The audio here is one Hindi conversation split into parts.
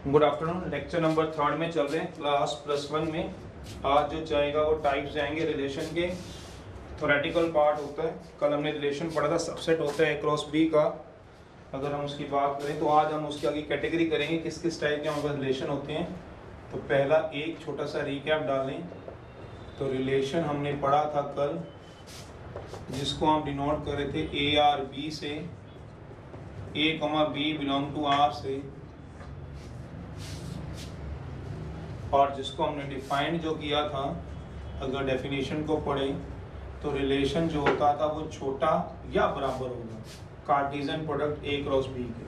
Good afternoon. लेक्चर नंबर 3 में चल रहे हैं क्लास +1 में। आज जो जाएगा वो टाइप्स जाएंगे रिलेशन के। थ्योरेटिकल पार्ट होता है, कल हमने रिलेशन पढ़ा था, सबसेट होता है A क्रॉस B का। अगर हम उसकी बात करें तो आज हम उसकी आगे कैटेगरी करेंगे किस किस टाइप के हमारे पास रिलेशन होते हैं। तो पहला एक छोटा सा रिकैप डालें। तो रिलेशन हमने पढ़ा था कल, जिसको हम डिनोट कर रहे थे A और B से, A, B belong to R से, और जिसको हमने डिफाइंड जो किया था, अगर डेफिनेशन को पढ़ें तो रिलेशन जो होता था वो छोटा या बराबर होगा Cartesian product A cross B के।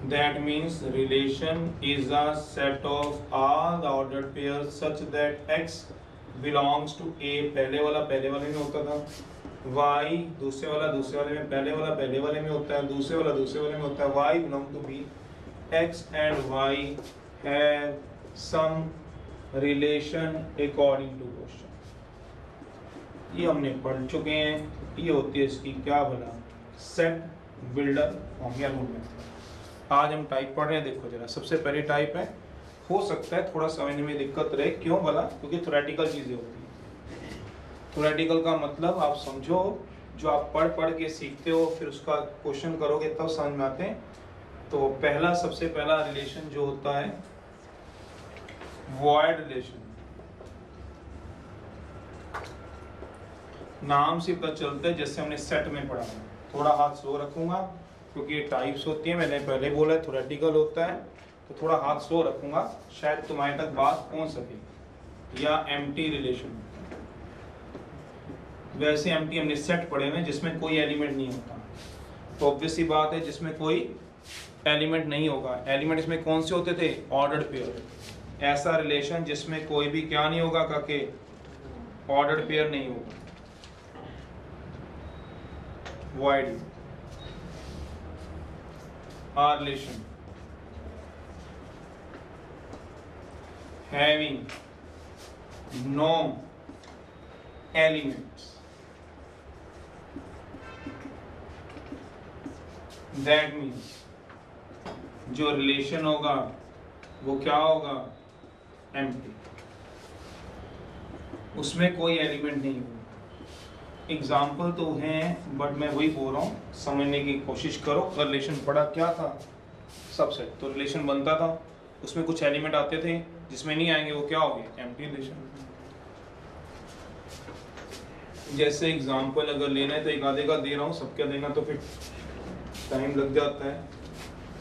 That means relation is a set of all the ordered pairs such that X belongs to A, पहले वाले में होता था, Y दूसरे वाले में, पहले वाले में होता है, दूसरे वाले में होता है, Y belong to B, X and Y have some relation according to question। ये हमने पढ़ चुके हैं। ये होती है इसकी क्या भला, सेट बिल्डर फॉर्म या रूल मेथड। आज हम टाइप पढ़ रहे हैं। देखो जरा, सबसे पहले टाइप है, हो सकता है थोड़ा समझने में दिक्कत रहे, क्यों भला, क्योंकि थ्योरेटिकल चीजें होती हैं। थ्योरेटिकल का मतलब आप समझो, जो आप पढ़ के सीखते हो फिर उसका क्वेश्चन करोगे तब समझ में आते हैं। तो सबसे पहला रिलेशन जो होता है वॉइड रिलेशन। नाम से पता चलता है, जैसे हमने सेट में पढ़ा है। थोड़ा हाथ स्लो रखूंगा क्योंकि ये टाइप्स होती है, मैंने पहले बोला थ्योरेटिकल होता है, तो थोड़ा हाथ स्लो रखूंगा, शायद तुम्हारे तक बात पहुंच सके। या एम्प्टी रिलेशन, वैसे एम्प्टी हमने सेट पढ़े हैं जिसमें कोई एलिमेंट नहीं होता। तो ऑब्वियस सी बात है जिसमें कोई एलिमेंट नहीं होगा। एलिमेंट इसमें कौन से होते थे, ऑर्डर्ड पेयर। ऐसा रिलेशन जिसमें कोई भी क्या नहीं होगा, काके ऑर्डर्ड पेयर नहीं होगा, void. R relation having no elements, that means जो रिलेशन होगा वो क्या होगा, एम्प्टी, उसमें कोई एलिमेंट नहीं होगा। एग्जाम्पल तो हैं बट मैं वही बोल रहा हूँ, समझने की कोशिश करो। रिलेशन पढ़ा क्या था, सबसेट। तो रिलेशन बनता था, उसमें कुछ एलिमेंट आते थे, जिसमें नहीं आएंगे वो क्या हो गए, एम्प्टी रिलेशन। जैसे एग्जाम्पल अगर लेना है तो एक आधे का दे रहा हूँ, सबका देना तो फिर टाइम लग जाता है।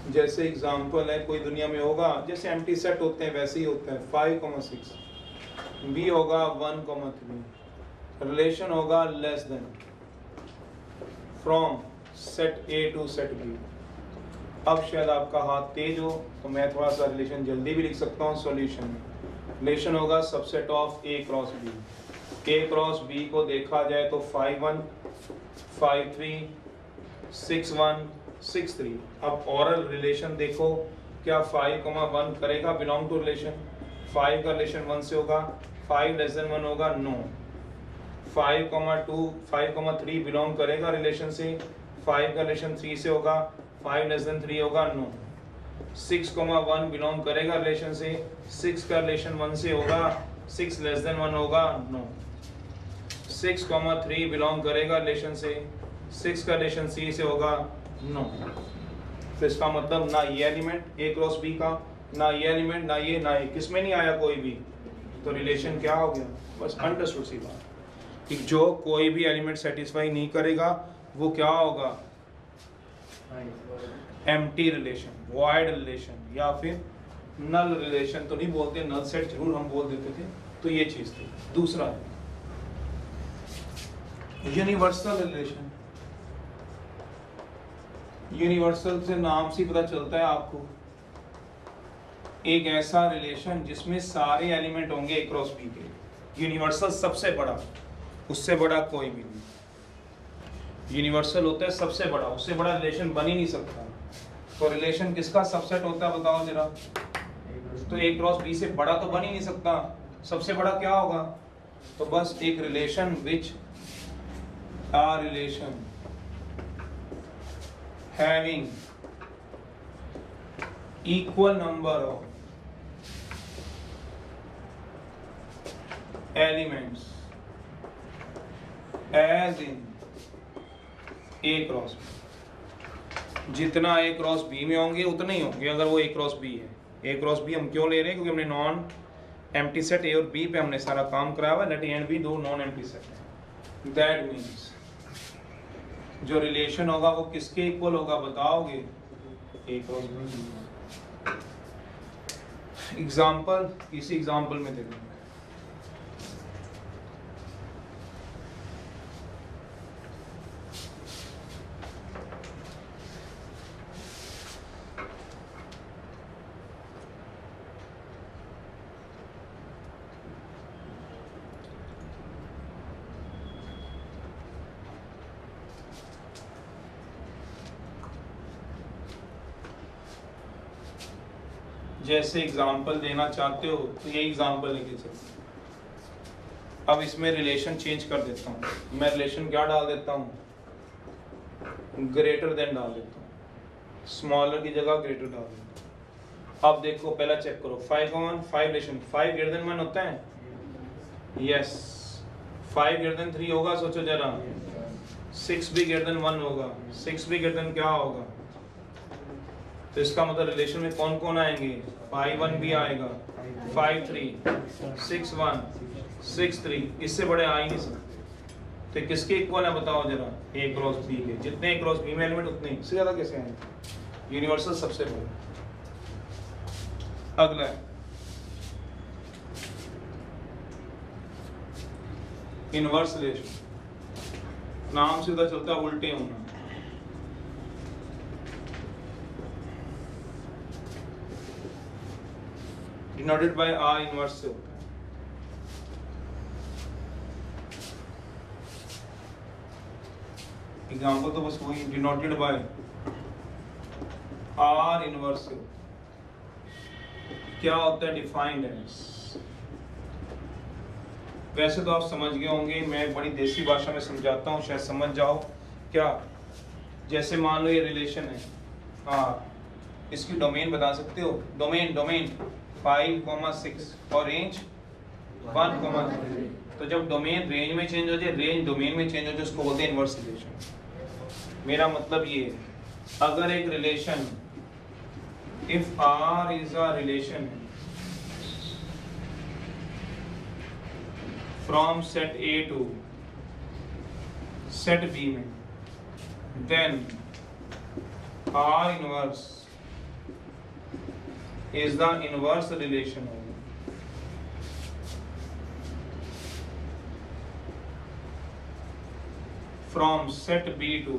जैसे एग्जाम्पल है, कोई दुनिया में होगा, जैसे एम्प्टी सेट होते हैं वैसे ही होता है, 5,6, B होगा 1,3, रिलेशन होगा less than from set A to set B। अब शायद आपका हाथ तेज हो तो मैं थोड़ा सा रिलेशन जल्दी भी लिख सकता हूँ सॉल्यूशन में। रिलेशन होगा subset of A cross B। A cross B को देखा जाए तो 5,1, 5,3, 6,1, 6,3। अब ऑरल रिलेशन देखो, क्या 5,1 करेगा बिलोंग टू रिलेशन, 5 का रिलेशन 1 से होगा, 5 लेस देन 1 होगा, नो। 5,2, 5,3 बिलोंग करेगा रिलेशन से, 5 का रिलेशन 3 से होगा, 5 लेस देन 3 होगा, नो। 6,1 बिलोंग करेगा रिलेशन से, 6 का रिलेशन 1 से होगा, 6 लेस देन 1 होगा, नो। 6,3 बिलोंग करेगा रिलेशन से, 6 का रिलेशन C से होगा, नो। तो इसका मतलब ना ये एलिमेंट A क्रॉस B का, ना ये एलिमेंट, ना ये, किसमें नहीं आया कोई भी। तो रिलेशन क्या हो गया, बस अंडरस्टूड सी बात कि जो कोई भी एलिमेंट सेटिस्फाई नहीं करेगा वो क्या होगा, एम्प्टी रिलेशन, वॉइड रिलेशन, या फिर नल रिलेशन। तो नहीं बोलते, नल सेट जरूर हम बोल देते थे। तो ये चीज थी। दूसरा यूनिवर्सल रिलेशन। यूनिवर्सल से नाम से पता चलता है आपको, एक ऐसा रिलेशन जिसमें सारे एलिमेंट होंगे A क्रॉस B के। यूनिवर्सल सबसे बड़ा, उससे बड़ा कोई भी नहीं। यूनिवर्सल होता है सबसे बड़ा, उससे बड़ा रिलेशन बन ही नहीं सकता। तो रिलेशन किसका सबसेट होता है बताओ जरा। तो A क्रॉस B से बड़ा तो बन ही नहीं सकता, सबसे बड़ा क्या होगा। तो बस एक relation which a relation having equal number of elements as in A cross B। जितना A क्रॉस B में होंगे उतने ही होंगे अगर वो A क्रॉस B है। A क्रॉस B हम क्यों ले रहे हैं? क्योंकि हमने नॉन एम्प्टी सेट A और B पे हमने सारा काम कराया हुआ है। लेट A एंड B दो नॉन एम्प्टी सेट है। दैट मीन्स जो रिलेशन होगा वो किसके इक्वल होगा बताओगे? A cross B। एग्जाम्पल इसी एग्जाम्पल में देखो, जैसे एग्जाम्पल देना चाहते हो तो ये एग्जाम्पल लेके चलो। अब इसमें रिलेशन चेंज कर देता हूँ मैं। रिलेशन क्या डाल देता हूँ? ग्रेटर देन डाल देता हूँ। स्मॉलर की जगह ग्रेटर डाल देता हूँ। अब देखो पहला चेक करो 5 का 1 5 रिलेशन 5 ग्रेटर देन 1 होता है? यस। 5 ग्रेटर देन 3 होगा? सोचो जरा। 6 भी ग्रेटर देन 1 होगा। 6 भी ग्रेटर देन क्या होगा? तो इसका मतलब रिलेशन में कौन कौन आएंगे? 5 1 भी आएगा, 5 3 6 1 6 3। इससे बड़े आ ही नहीं सकते। तो किसके इक्वल है बताओ जरा? A क्रॉस B के। जितने A क्रॉस B में एलिमेंट उतने इससे ज्यादा कैसे आएंगे? यूनिवर्सल सबसे बड़ा। अगला है इनवर्स रिलेशन। नाम से पता चलता है उल्टे होना। डिनोटेड बाय R इनवर्स से होता है। एग्जाम्पल तो बस वही डिनोटेड बाय R इनवर्स से क्या होता है? Defined as. वैसे तो आप समझ गए होंगे, मैं बड़ी देसी भाषा में समझाता हूँ शायद समझ जाओ। क्या? जैसे मान लो ये रिलेशन है R, इसकी डोमेन बता सकते हो? डोमेन 5, 6 और रेंज 1, 3। तो जब डोमेन रेंज में चेंज हो जाए, रेंज डोमेन में चेंज हो जाए, उसको बोलते हैं इनवर्स रिलेशन। मेरा मतलब ये है, अगर एक relation if R is a relation from set A to set B में, then R inverse is the inverse relation from set B to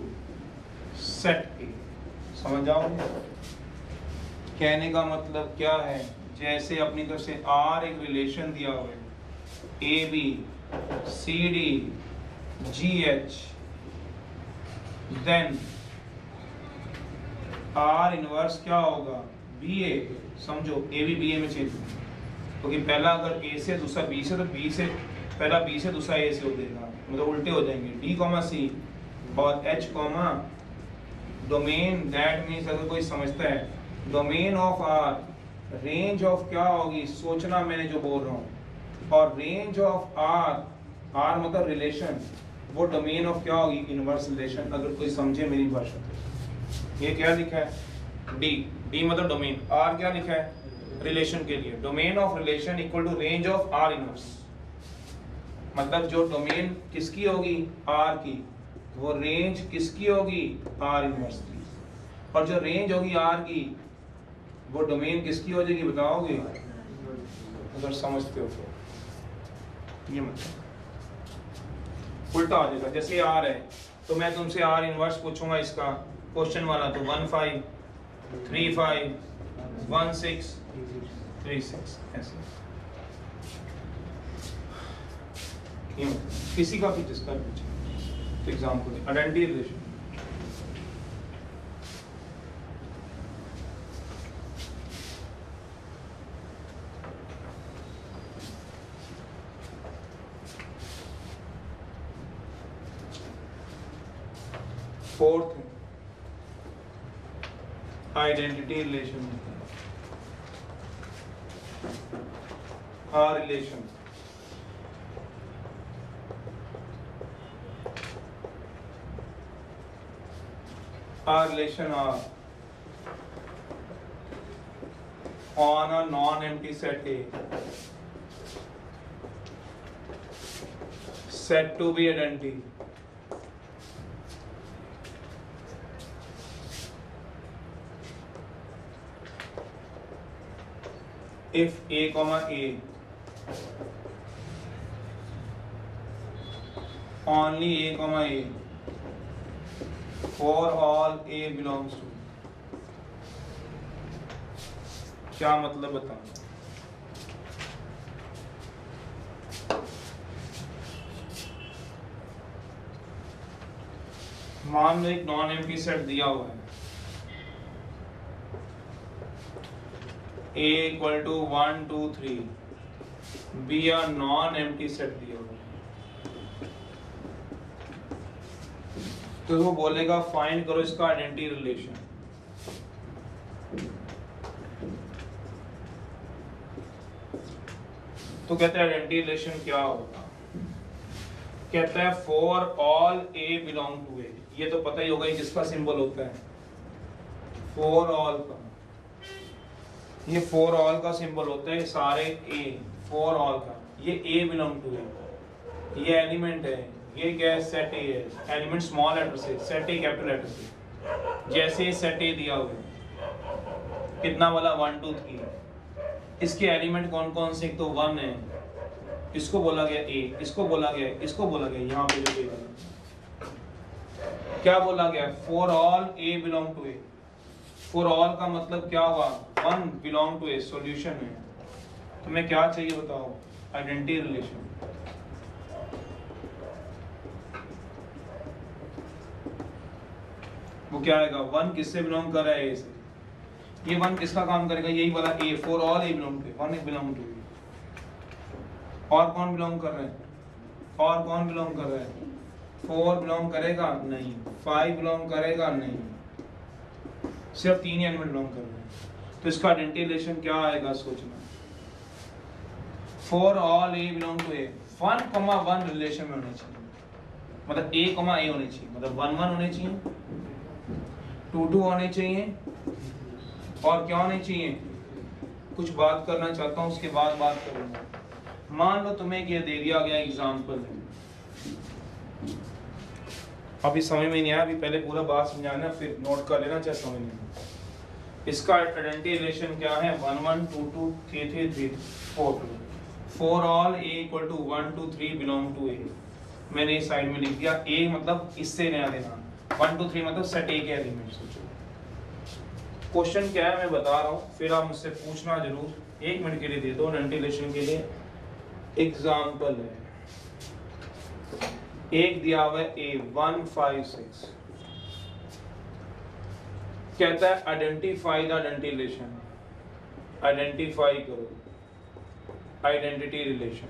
set A। समझ जाओगे? कहने का मतलब क्या है? जैसे अपनी तरफ से R एक रिलेशन दिया हुआ है, AB CD GH, then R inverse क्या होगा? BA। समझो A भी BA में चेंज होगा, क्योंकि पहला अगर A से दूसरा B से तो B से पहला B से दूसरा A से हो जाएगा, मतलब उल्टे हो जाएंगे। D, C और H डोमेन। दैट मीन्स अगर कोई समझता है domain of R range of क्या होगी? सोचना मैंने जो बोल रहा हूँ। और रेंज ऑफ R मतलब रिलेशन, वो डोमेन ऑफ क्या होगी? Inverse relation. अगर कोई समझे मेरी भाषा तो ये क्या लिखा है? D मतलब डोमेन, R क्या लिखा है? रिलेशन के लिए। Domain of relation equal to range of R inverse. मतलब जो डोमेन किसकी होगी? R की, वो रेंज किसकी होगी? R इनवर्स की। और जो रेंज होगी R की, वो डोमेन किसकी हो जाएगी? बताओगे अगर समझते हो तो। ये मतलब उल्टा आ जाएगा। जैसे R है तो मैं तुमसे R इनवर्स पूछूंगा इसका क्वेश्चन वाला, तो 1 5 3 5 1 6 3 6 ऐसे। किसी का भी जिसका भी example identity relation. Fourth identity relation. a relation R on a non-empty set A said to be identity if A comma A only A comma A for all A belongs to, क्या मतलब बताओ? मान लो एक नॉन एम्प्टी सेट दिया हुआ है A equal to 1 2 3 B a non empty set दिया हुआ है, तो वो बोलेगा फाइंड करो इसका आइडेंटिटी रिलेशन। तो कहते हैं आइडेंटिटी रिलेशन क्या होगा? कहता है for all a belong to A. ये तो पता ही होगा ये किसका सिंबल होता है, फॉर ऑल का। ये फॉर ऑल का सिंबल होता है सारे ए, फॉर ऑल का। ये ए बिलोंग टू ए, ये एलिमेंट है, ये क्या है? सेट ए है। एलिमेंट स्मॉल लेटर से, सेट ए कैपिटल लेटर से। जैसे सेट ए दिया हुआ है कितना वाला 1 2 3, इसके एलिमेंट कौन कौन से? एक तो 1 है, इसको बोला गया ए, इसको बोला गया, इसको बोला गया, यहाँ पे जो क्या बोला गया? For all a belong to A. For all का मतलब क्या हुआ? 1 बिलोंग टू ए, सॉल्यूशन है। तुम्हें क्या चाहिए बताओ? Identity relation. वो क्या आएगा? 1 किससे बिलोंग कर रहा है? ए से। ये 1 किसका काम करेगा? यही वाला A, for all a belong to A, 1 belong to A. और कौन बिलोंग कर रहा है? और कौन बिलोंग कर रहा है? 4 बिलोंग करेगा? नहीं। 5 बिलोंग करेगा? नहीं। सिर्फ 3 ही एलिमेंट बिलोंग कर रहे हैं। तो इसका आइडेंटिटी रिलेशन क्या आएगा? सोचना। For all a belong to A, 1,1 relation में होने चाहिए, मतलब ए कमा ए होने चाहिए, मतलब 1 1 होने चाहिए, 2 2 होने चाहिए, और क्या होने चाहिए? कुछ बात करना चाहता हूँ उसके बाद बात करूंगा। मान लो तुम्हें ये दे दिया गया एग्जाम्पल, अभी समझ में नहीं आया, अभी पहले पूरा बात समझाना फिर नोट कर लेना, चाहे समझ नहीं। इसका आइडेंटिटी रिलेशन क्या है? 1 1 2 2 3 3 3 4 2। For all a equal to 1 2 3 belong to A. मैंने इस साइड में लिख दिया ए, मतलब इससे नया देना, 1 2 3 मतलब सेट ए के एलिमेंट। सोचो क्वेश्चन क्या है मैं बता रहा हूँ, फिर आप मुझसे पूछना जरूर। 1 मिनट के लिए दे दो आइडेंटिटी रिलेशन के लिए। एग्जाम्पल है, एक दिया हुआ है ए 1 5 6, कहता है identify the identity relation. Identify करो आइडेंटिटी रिलेशन।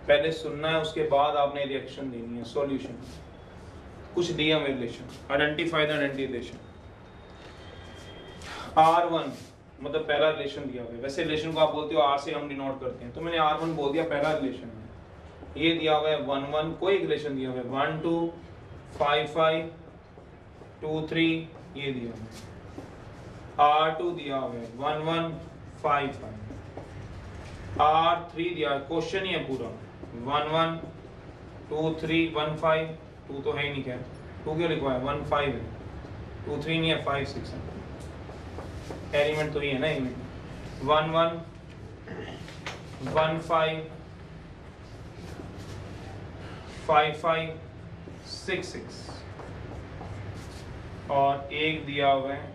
पहले सुनना है, उसके बाद आपने रिएक्शन देनी है, सॉल्यूशन। कुछ दिया हुआ relation, identify the identity relation. R1 मतलब पहला रिलेशन दिया हुआ है। वैसे रिलेशन को आप बोलते हो R से हम डिनोट करते हैं, तो मैंने R1 बोल दिया, पहला रिलेशन है। ये दिया हुआ है 1 1, कोई रिलेशन दिया हुआ है 1 2 5 5 2 3, ये दिया हुआ है। R2 दिया हुआ है 1 1 5 5। R3 दिया, क्वेश्चन ही है पूरा, 1 1 2 3 1 5, 2 तो है ही नहीं, क्या 2 क्यों लिखवा है? 1 5 है, 2 3 नहीं है, 5 6 है। एलिमेंट तो ये है ना, एलिमेंट 1 1 1 5 5 5 6 6, और एक दिया हुआ है,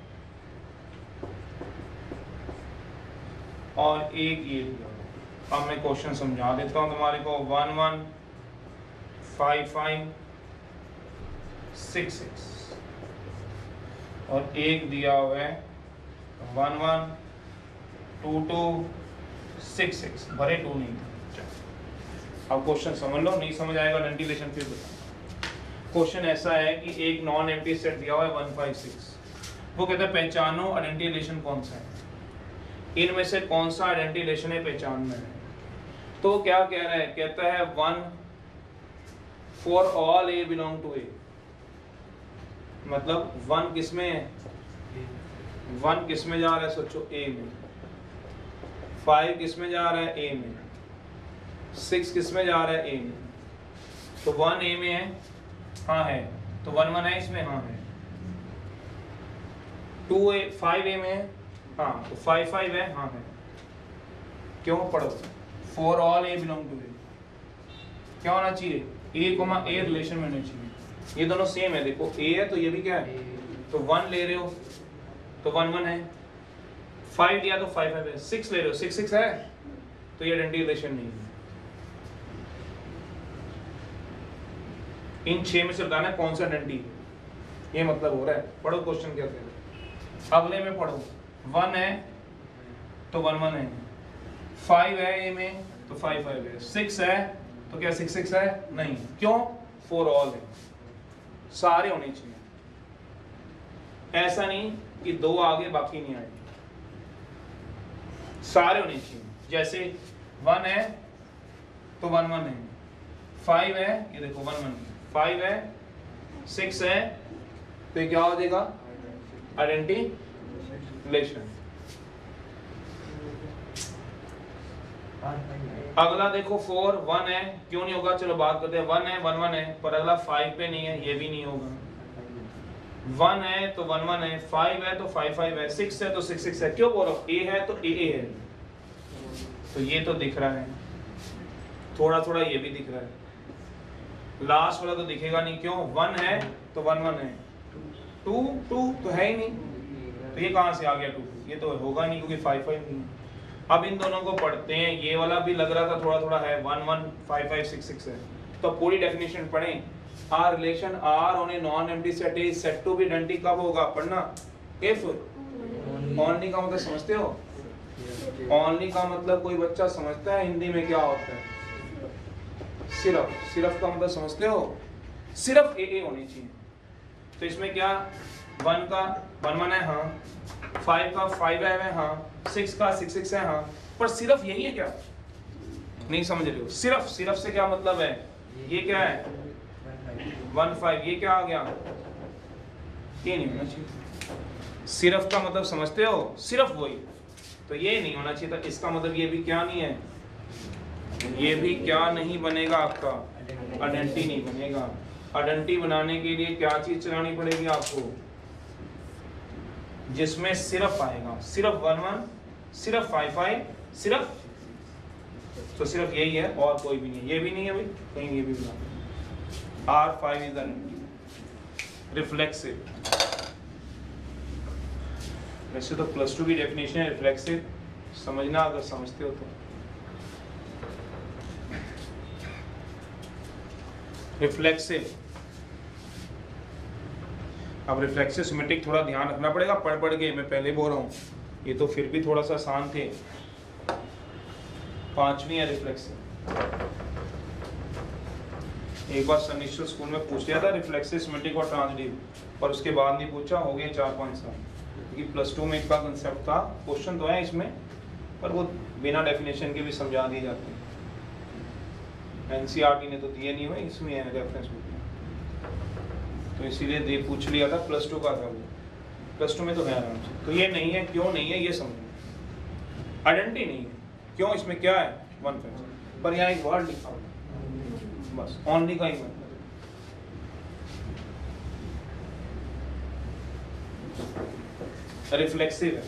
और एक ये दिया हुआ है। अब मैं क्वेश्चन समझा देता हूँ तुम्हारे को। 1 1 5 5 6 6, और एक दिया हुआ है 1 1 2 2 6 6, भरे 2 नहीं। अब क्वेश्चन समझ लो, नहीं समझ आएगा आइडेंटिटी रिलेशन फिर बताओ। क्वेश्चन ऐसा है कि एक नॉन एम्प्टी सेट दिया हुआ है 1 5 6, वो कहता है पहचानो आइडेंटिटी रिलेशन कौन सा है, इनमें से कौन सा आइडेंटिटी रिलेशन है पहचानना है। तो क्या कह रहा है, कहता है 1 for all a belong to A, मतलब 1 किस में है, 1 किस में जा रहा है सोचो, ए में, 5 किस में जा रहा है, ए में, 6 किस में जा रहा है, ए में, तो 1 ए में है, हाँ है, तो 1 1 है इसमें, हाँ है, 2 ए 5 ए में है, हाँ, तो 5 5 है, हाँ है, क्यों, पढ़ो, for all a belong to A, क्या होना चाहिए, ए कोमा ए रिलेशन में होना चाहिए, ये दोनों सेम है, देखो ए है तो ये भी क्या है, तो 1 ले रहे हो तो 1 1 है, 5 लिया तो 5 5 है, 6 ले रहे हो 6 6 है, तो ये आइडेंटिटी रिलेशन नहीं है। इन 6 में से बताना कौन सा आइडेंटिटी है, ये मतलब हो रहा है। पढ़ो क्वेश्चन क्या कह रहे हैं, अगले में पढ़ो, 1 है तो 1 1 है, 5 है ए में तो 5 5 है, 6 है तो क्या 6 6 है, नहीं, क्यों, फॉर ऑल है, सारे होने चाहिए, ऐसा नहीं कि 2 आगे बाकी नहीं आएंगे, सारे होने चाहिए। जैसे 1 है तो 1 1 है, 5 है, ये देखो 1 1 5 है, 6 है, तो क्या हो जाएगा, आइडेंटिटी रिलेशन। अगला देखो 4 1 है, क्यों नहीं होगा, चलो बात करते हैं, 1 है 1 1 है, पर अगला 5 पे नहीं है, ये भी नहीं होगा, 1 है तो 1 1 है, 5 है तो 5 5 है, 6 है तो 6 6 है, क्यों बोल रहा हूं, ए है तो ए है, तो ये तो दिख रहा है, थोड़ा थोड़ा ये भी दिख रहा है, लास्ट वाला तो दिखेगा नहीं, क्यों, 1 है तो 1 1 है, 2 2 तो है ही नहीं, तो ये कहां से आ गया 2 2, ये तो होगा नहीं क्योंकि 5 5 नहीं है। अब इन दोनों को पढ़ते हैं, ये वाला भी लग रहा था थोड़ा थोड़ा है, 1 1 5 5 6 6 है, तो पूरी डेफिनेशन पढ़ें, R relation R on a non empty set is set to be identity, कब होगा पढ़ना, इफ ओनली का मतलब समझते हो, ओनली का मतलब कोई बच्चा समझता है हिंदी में क्या होता है, सिर्फ, सिर्फ का मतलब समझते हो, सिर्फ ए होनी चाहिए, तो इसमें क्या 1 का 1 1 है, हाँ, 5 का 5 है, हाँ, 6 का 6 6 है, हाँ, पर सिर्फ यही है क्या, नहीं समझ रहे हो, सिर्फ, सिर्फ से क्या मतलब है, ये क्या है 1 5, ये क्या आ गया, ये नहीं होना चाहिए, सिर्फ का मतलब समझते हो, सिर्फ वही, तो ये नहीं होना चाहिए था, इसका मतलब ये भी क्या नहीं है, ये भी क्या नहीं बनेगा, आपका आइडेंटिटी नहीं बनेगा। आइडेंटिटी बनाने के लिए क्या चीज चलानी पड़ेगी आपको, जिसमें सिर्फ आएगा, सिर्फ 1 1, सिर्फ 5 5, सिर्फ, तो सिर्फ यही है और कोई भी नहीं, ये भी नहीं है भाई, कहीं ये भी बना, R5 इज द रिफ्लेक्सिव। वैसे तो +2 की डेफिनेशन है रिफ्लेक्सिव, समझना अगर समझते हो तो। रिफ्लेक्सिव, अब रिफ्लेक्सिव सिमेट्रिक थोड़ा ध्यान रखना पड़ेगा, पढ़ के मैं पहले बोल रहा हूँ, ये तो फिर भी थोड़ा सा आसान थे, 5वीं है रिफ्लेक्सिव। एक बार सनिश्चर स्कूल में पूछ लिया था रिफ्लेक्सिव सिमेट्रिक और ट्रांजिटिव, पर उसके बाद नहीं पूछा, हो गए 4-5 साल, क्योंकि +2 में इसका कंसेप्ट था, क्वेश्चन तो है इसमें, पर वो बिना डेफिनेशन के भी समझा दिए जाते हैं, NCERT ने तो दिए नहीं हुए, इसमें है रेफरेंस बुक में, तो इसीलिए दे पूछ लिया था, +2 का था वो, +2 में तो है आराम से। तो ये नहीं है, क्यों नहीं है ये समझो, आइडेंटिटी नहीं है, क्यों, इसमें क्या है 1 5, पर यहाँ एक वर्ड लिखा हुआ बस, ओनली का ही मतलब, रिफ्लेक्सिव है,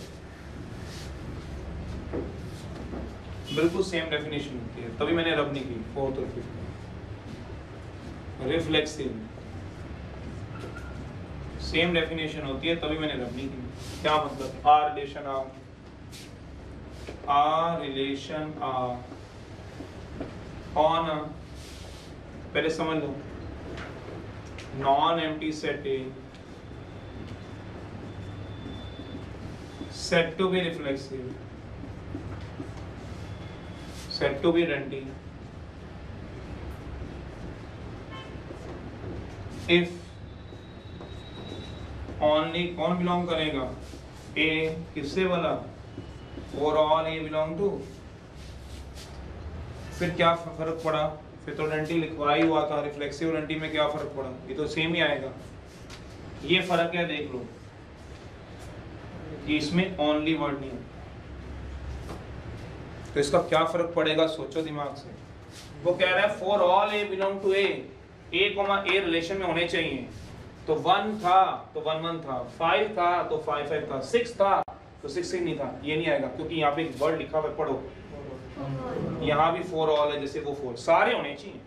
बिल्कुल सेम डेफिनेशन होती है, तभी मैंने रब नहीं की 4th और 5th। रिफ्लेक्सिव सेम डेफिनेशन होती है, तभी मैंने रब नहीं की। क्या मतलब, आर रिलेशन ऑन, पहले समझ लो, non empty set A said to be reflexive, said to be identity if only, कौन बिलोंग करेगा, A, किससे वाला, for all A belong to फिर क्या फर्क पड़ा, फिर तो आइडेंटिटी लिखवा ही हुआ था, रिफ्लेक्सिव आइडेंटिटी में क्या फर्क पड़ा, ये तो सेम ही आएगा। ये फर्क है, देख लो कि इसमें ओनली वर्ड नहीं है, तो इसका क्या फर्क पड़ेगा, सोचो दिमाग से। वो कह रहा है for all a belong to A, a relation में होने चाहिए, तो 1 था तो 1 1 था, 5 था तो 5 5 था, 6 था तो 6 6 नहीं था, ये नहीं आएगा क्योंकि यहाँ पे एक वर्ड लिखा हुआ है, पढ़ो यहाँ भी फॉर ऑल है, जैसे वो 4 सारे होने चाहिए।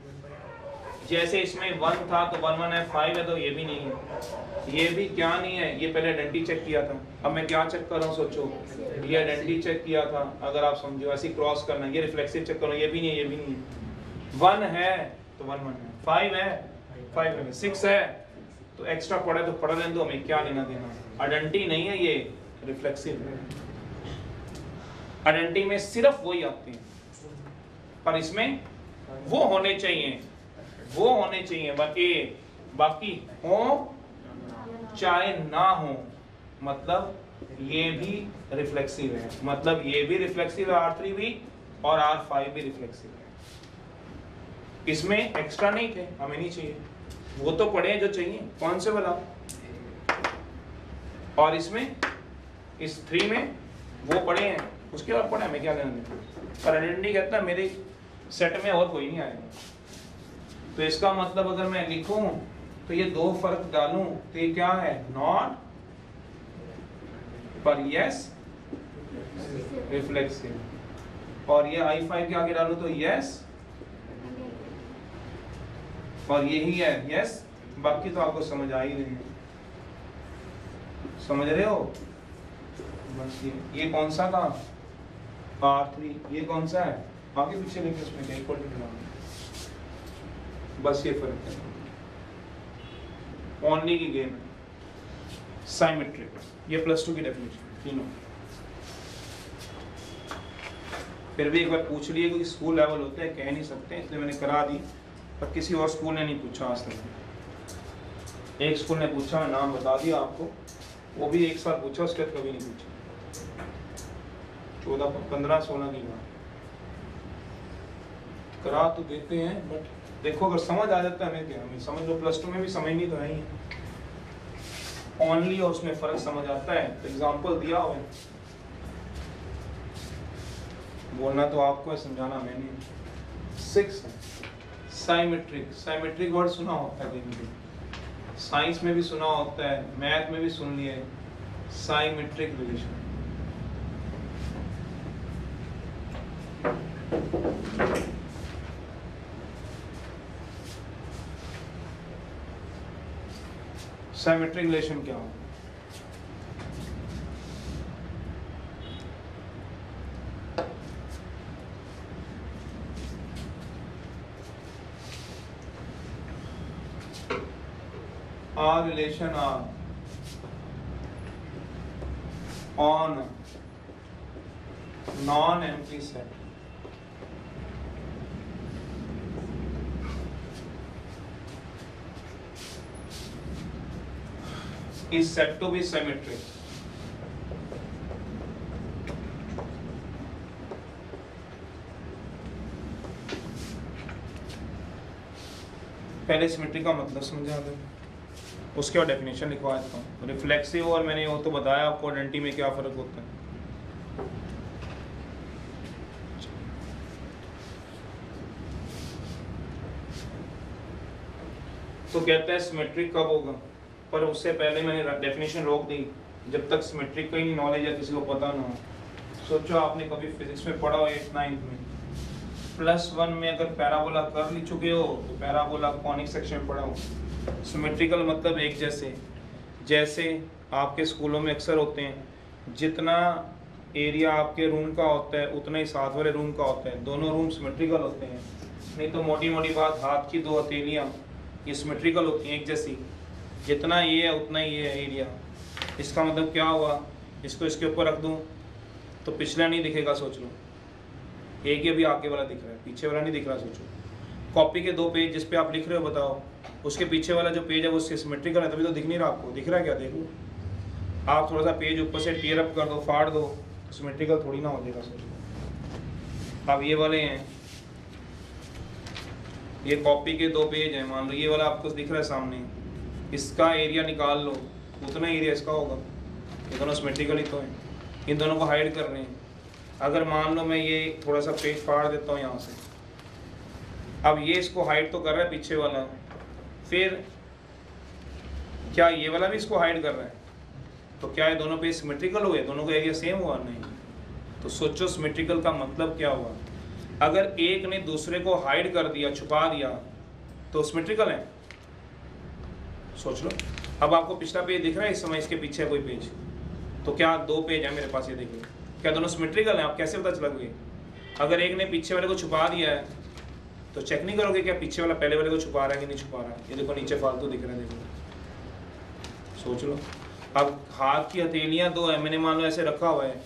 जैसे इसमें 1 था तो 1 1 है, 5 है तो ये भी नहीं है, ये भी क्या नहीं है, ये पहले आइडेंटिटी चेक किया था, अब मैं क्या चेक कर रहा हूँ, सोचो ये आइडेंटिटी चेक किया था, अगर आप समझो ऐसे क्रॉस करना, ये रिफ्लेक्सिव चेक करो, ये भी नहीं है, ये भी नहीं है, 1 है तो 1 1 है, 5 है 5 है, 6 है तो एक्स्ट्रा पढ़े तो पढ़ लेने दो, हमें क्या लेना देना, आइडेंटिटी नहीं है ये, रिफ्लेक्सिव है। आइडेंटिटी में सिर्फ वही आते हैं, पर इसमें वो होने चाहिए, वो होने चाहिए बस ए, बाकी हो चाहे ना हो, मतलब ये भी रिफ्लेक्सिव है, मतलब ये भी रिफ्लेक्सिव है, R3 भी और R5 भी रिफ्लेक्सिव है। इसमें एक्स्ट्रा नहीं थे, हमें नहीं चाहिए, वो तो पढ़े जो चाहिए, कौन से वाला, और इसमें इस 3 में वो पढ़े हैं, उसके बाद पढ़े, हमें क्या लेना, पर आइडेंटिटी कहता है मेरे सेट में और कोई नहीं आएगा। तो इसका मतलब अगर मैं लिखूं तो ये 2 फर्क डालूं तो ये क्या है, नॉट पर यस रिफ्लेक्सिव, और ये I5 के आगे डालूं तो यस, और यही है यस, बाकी तो आपको समझ आ ही नहीं है, समझ रहे हो, बस ये कौन सा था R3, ये कौन सा है, आगे पीछे लेके उसमें क्या इक्वल टू, बस ये फर्क है, ओनली की गेम है। साइमेट्रिक, ये +2 की डेफिनेशन तीनों। फिर भी एक बार पूछ लिए, क्योंकि स्कूल लेवल होते हैं, कह नहीं सकते, इसलिए मैंने करा दी, पर किसी और स्कूल ने नहीं पूछा आज तक। एक स्कूल ने पूछा, मैं नाम बता दिया आपको, वो भी 1 साल पूछा, उसके बाद कभी नहीं पूछा, 14 15 16 की बात, करा तो देते हैं, बट देखो अगर समझ आ जाता है हमें क्या, हमें समझ लो +2 में भी समझनी तो है ही, ओनली और उसमें फर्क समझ आता है, तो एग्जांपल दिया हुआ है, बोलना तो आपको है, समझाना मैंने। 6 साइमेट्रिक, साइमेट्रिक वर्ड सुना होता है कहीं, साइंस में भी सुना होता है, मैथ में भी सुन लिया है, साइमेट्रिक रिलेशन। साइमेट्रिक रिलेशन क्या हो, R relation R on non-empty set is said to be symmetric. पहले सिमेट्री का मतलब समझा दो, उसके बाद डेफिनेशन लिखवा देता हूँ। रिफ्लेक्सिव और मैंने वो तो बताया आपको आइडेंटिटी में क्या फ़र्क होता है। तो कहता है सिमेट्रिक कब होगा, पर उससे पहले मैंने डेफिनेशन रोक दी, जब तक सिमेट्रिक का ही नॉलेज है किसी को पता ना हो। सोचो आपने कभी फिजिक्स में पढ़ा हो 8th 9th में, +1 में अगर पैराबोला कर ली चुके हो तो पैराबोला कॉनिक सेक्शन में पढ़ा हो। सिमेट्रिकल मतलब एक जैसे, जैसे आपके स्कूलों में अक्सर होते हैं, जितना एरिया आपके रूम का होता है उतना ही साथ वाले रूम का होता है, दोनों रूम सिमेट्रिकल होते हैं। नहीं तो मोटी मोटी बात, हाथ की 2 हथेलियाँ ये सिमेट्रिकल होती हैं एक जैसी, जितना ये है उतना ही ये है एरिया। इसका मतलब क्या हुआ, इसको इसके ऊपर रख दूँ तो पिछला नहीं दिखेगा, सोच लो, एक ये भी आगे वाला दिख रहा है, पीछे वाला नहीं दिख रहा। सोचो कॉपी के 2 पेज जिस पे आप लिख रहे हो, बताओ उसके पीछे वाला जो पेज है वो सिमेट्रिकल है, तभी तो दिख नहीं रहा आपको। दिख रहा है क्या, देखो आप थोड़ा सा पेज ऊपर से टीयर अप कर दो, फाड़ दो, सिमेट्रिकल थोड़ी ना हो जाएगा। सोचो अब ये वाले हैं, ये कॉपी के 2 पेज हैं, मान लो ये वाला आपको दिख रहा है सामने, इसका एरिया निकाल लो, उतना एरिया इसका होगा। ये दोनों सिमेट्रिकल ही तो हैं, इन दोनों को हाइड कर रहे हैं। अगर मान लो मैं ये थोड़ा सा पेज फाड़ देता हूँ यहाँ से, अब ये इसको हाइड तो कर रहा है पीछे वाला, फिर क्या ये वाला भी इसको हाइड कर रहा है, तो क्या ये दोनों पेज सिमेट्रिकल हुए, दोनों का एरिया सेम हुआ? नहीं। तो सोचो सिमेट्रिकल का मतलब क्या हुआ। अगर एक ने दूसरे को हाइड कर दिया, छुपा दिया, तो सिमेट्रिकल है। सोच लो। अब आपको पिछला पेज दिख रहा है इस समय, इसके पीछे कोई पेज, तो क्या 2 पेज है मेरे पास, ये देखिए, क्या दोनों सिमेट्रिकल हैं? आप कैसे पता चलोगे? अगर एक ने पीछे वाले को छुपा दिया है तो चेक नहीं करोगे क्या पीछे वाला पहले वाले को छुपा रहा है कि नहीं छुपा रहा है? ये देखो नीचे फालतू दिख रहे हैं, देखो, सोच लो। अब हाथ की हथेलियां 2 है, मैंने मान लो ऐसे रखा हुआ है,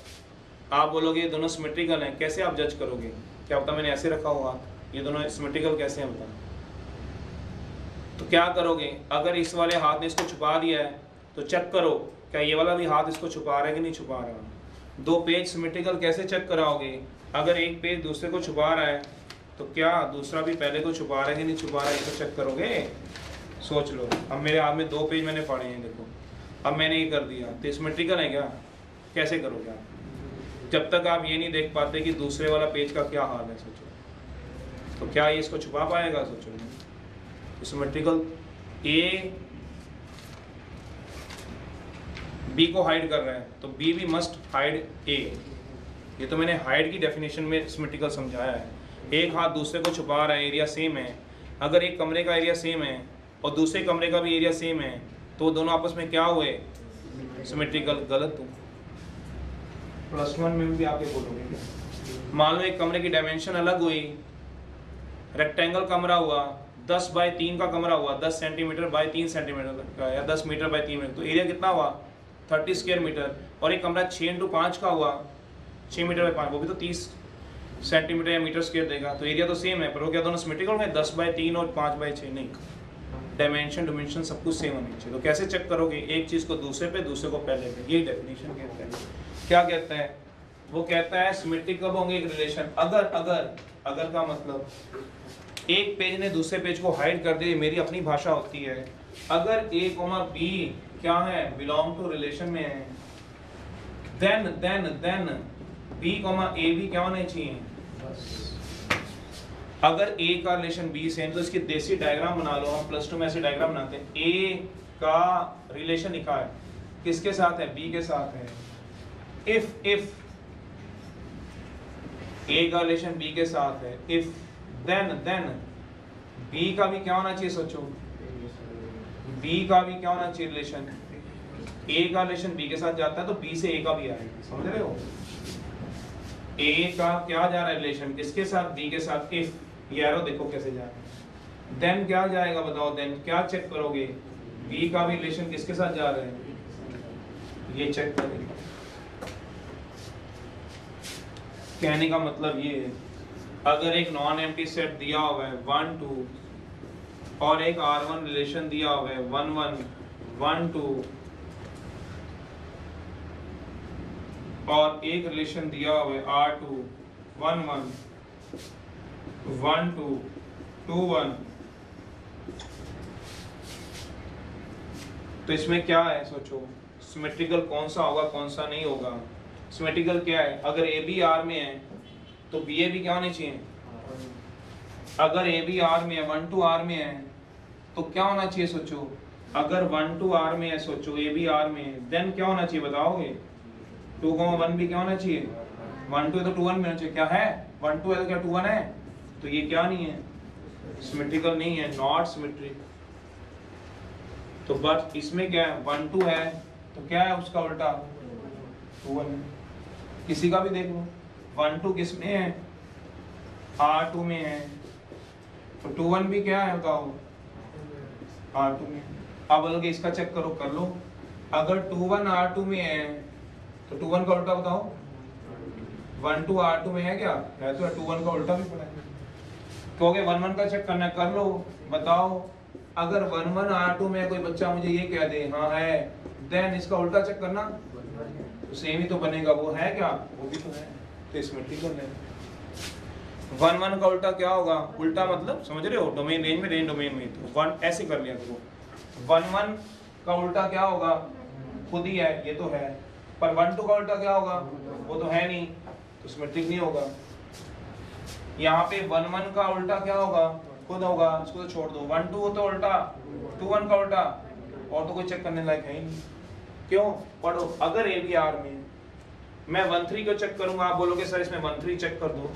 आप बोलोगे ये दोनों सिमेट्रिकल हैं, कैसे आप जज करोगे? क्या पता मैंने ऐसे रखा हुआ, ये दोनों सिमेट्रिकल कैसे हैं बता? तो क्या करोगे? अगर इस वाले हाथ ने इसको छुपा दिया है तो चेक करो क्या ये वाला भी हाथ इसको छुपा रहा है कि नहीं छुपा रहा। 2 पेज सिमेट्रिकल कैसे चेक कराओगे? अगर एक पेज दूसरे को छुपा रहा है तो क्या दूसरा भी पहले को छुपा रहा है कि नहीं छुपा रहा है, इसको चेक करोगे। सोच लो। अब मेरे हाथ में 2 पेज मैंने फाड़े हैं, देखो, अब मैंने ये कर दिया, तो सिमेट्रिकल है क्या? कैसे करोगे आप? जब तक आप ये नहीं देख पाते कि दूसरे वाला पेज का क्या हाल है। सोचो, तो क्या ये इसको छुपा पाएगा? सोचो। सिमेट्रिकल ए बी को हाइड कर रहा है तो बी भी मस्ट हाइड ए। ये तो मैंने हाइड की डेफिनेशन में सिमेट्रिकल समझाया है। एक हाथ दूसरे को छुपा रहा है, एरिया सेम है। अगर एक कमरे का एरिया सेम है और दूसरे कमरे का भी एरिया सेम है तो दोनों आपस में क्या हुए? सिमेट्रिकल। गलत हो। +1 में भी आप ये बोलोगे। मान लो एक कमरे की डायमेंशन अलग हुई, रेक्टेंगल कमरा हुआ, 10 बाय 3 का कमरा हुआ, 10 सेंटीमीटर बाय 3 सेंटीमीटर का, या 10 मीटर बाय 3 मीटर, तो एरिया कितना हुआ? 30 स्क्वायर मीटर। और एक कमरा 6 × 5 का हुआ, 6 मीटर बाय 5, वो भी तो 30 सेंटीमीटर या मीटर स्क्वायर देगा, तो एरिया तो सेम है, पर वो क्या दोनों सिमेट्रिकल में 10 बाय 3 और 5 बाय 6? नहीं, डायमेंशन सब कुछ सेम होनी चाहिए। तो कैसे चेक करोगे एक चीज़ को दूसरे पे, दूसरे को पहले पे? यही डेफिनेशन कहता है। क्या कहता है वो? कहता है सिमेट्रिक कब होंगे एक रिलेशन? अगर का मतलब एक पेज ने दूसरे पेज को हाइड कर दे, मेरी अपनी भाषा होती है। अगर A, B क्या है? बिलोंग टू रिलेशन में है, देन B, A भी क्या होने चाहिए? अगर A का रिलेशन B से है तो इसकी देसी डायग्राम बना लो। हम +2 में ऐसे डायग्राम बनाते हैं। A का रिलेशन लिखा है, किसके साथ है? B के साथ है। इफ A का रिलेशन B के साथ है, इफ देन B का भी क्या होना चाहिए? सोचो, B का भी क्या होना चाहिए रिलेशन? A का रिलेशन B के साथ जाता है तो B से A का भी आएगा। समझ रहे हो? A का क्या जा रहा है रिलेशन, किसके साथ? B के साथ। इफ ये एरो देखो कैसे जा रहा है। देन क्या जाएगा बताओ? देन क्या चेक करोगे? B का भी रिलेशन किसके साथ जा रहा है, ये चेक करोगे। कहने का मतलब ये है, अगर एक नॉन एम्प्टी सेट दिया हुआ है 1 2 और एक R1 रिलेशन दिया हुआ है 1 1 1 2 और एक रिलेशन दिया हुआ है R2 1 1 1 2 2 1, तो इसमें क्या है? सोचो, सिमेट्रिकल कौन सा होगा, कौन सा नहीं होगा? सिमेट्रिकल क्या है? अगर A भी R में है तो BA भी क्या होनी चाहिए? अगर A भी R में है, 1 2 R में है, तो क्या होना चाहिए? सोचो, अगर 1 2 R में है, सोचो A भी R में है, देन क्या होना चाहिए बताओगे? 2 1 भी क्या होना चाहिए? 1 2 है तो 2 1 में होना चाहिए। क्या है? 1 2 है तो क्या 2 1 है? तो ये क्या नहीं है? सिमेट्रिकल नहीं है, नॉट सिमेट्रिक। तो बट इसमें क्या है? 1 2 है तो क्या है उसका उल्टा? 2 1। किसी का भी देख लो, 1 2 किस में है? R2 में है, तो 2 1 भी क्या है बताओ? R2 में। अब बोलोगे इसका चेक करो, कर लो। अगर 2 1 R2 में है तो 2 1 का उल्टा बताओ। 1 2 R2 में है क्या? है तो 2 1 का उल्टा भी पड़ा है। कहोगे 1 1 का चेक करना है, कर लो, बताओ। अगर 1 1 R2 में कोई बच्चा मुझे ये कह दे हाँ है, देन इसका उल्टा चेक करना, तो सेम ही तो बनेगा। वो है क्या? वो भी तो है, तो सिमेट्रिकल है। वन वन का उल्टा क्या होगा? उल्टा मतलब समझ रहे हो, डोमेन रेंज में, रेंज डोमेन में, तो वन ऐसे कर लिया करो। वन वन का उल्टा क्या होगा? खुद ही है, ये तो है, पर वन टू का उल्टा क्या होगा? वो तो है नहीं, तो सिमेट्रिक नहीं होगा। यहाँ पे वन वन का उल्टा क्या होगा? खुद होगा, इसको तो छोड़ दो। वन टू तो उल्टा, टू वन का उल्टा, और तो कोई चेक करने लायक है ही नहीं। क्यों? पढ़ो, अगर ए बी आर में मैं 1 3 को चेक करूंगा, आप बोलोगे सर इसमें 1 3 चेक कर दो,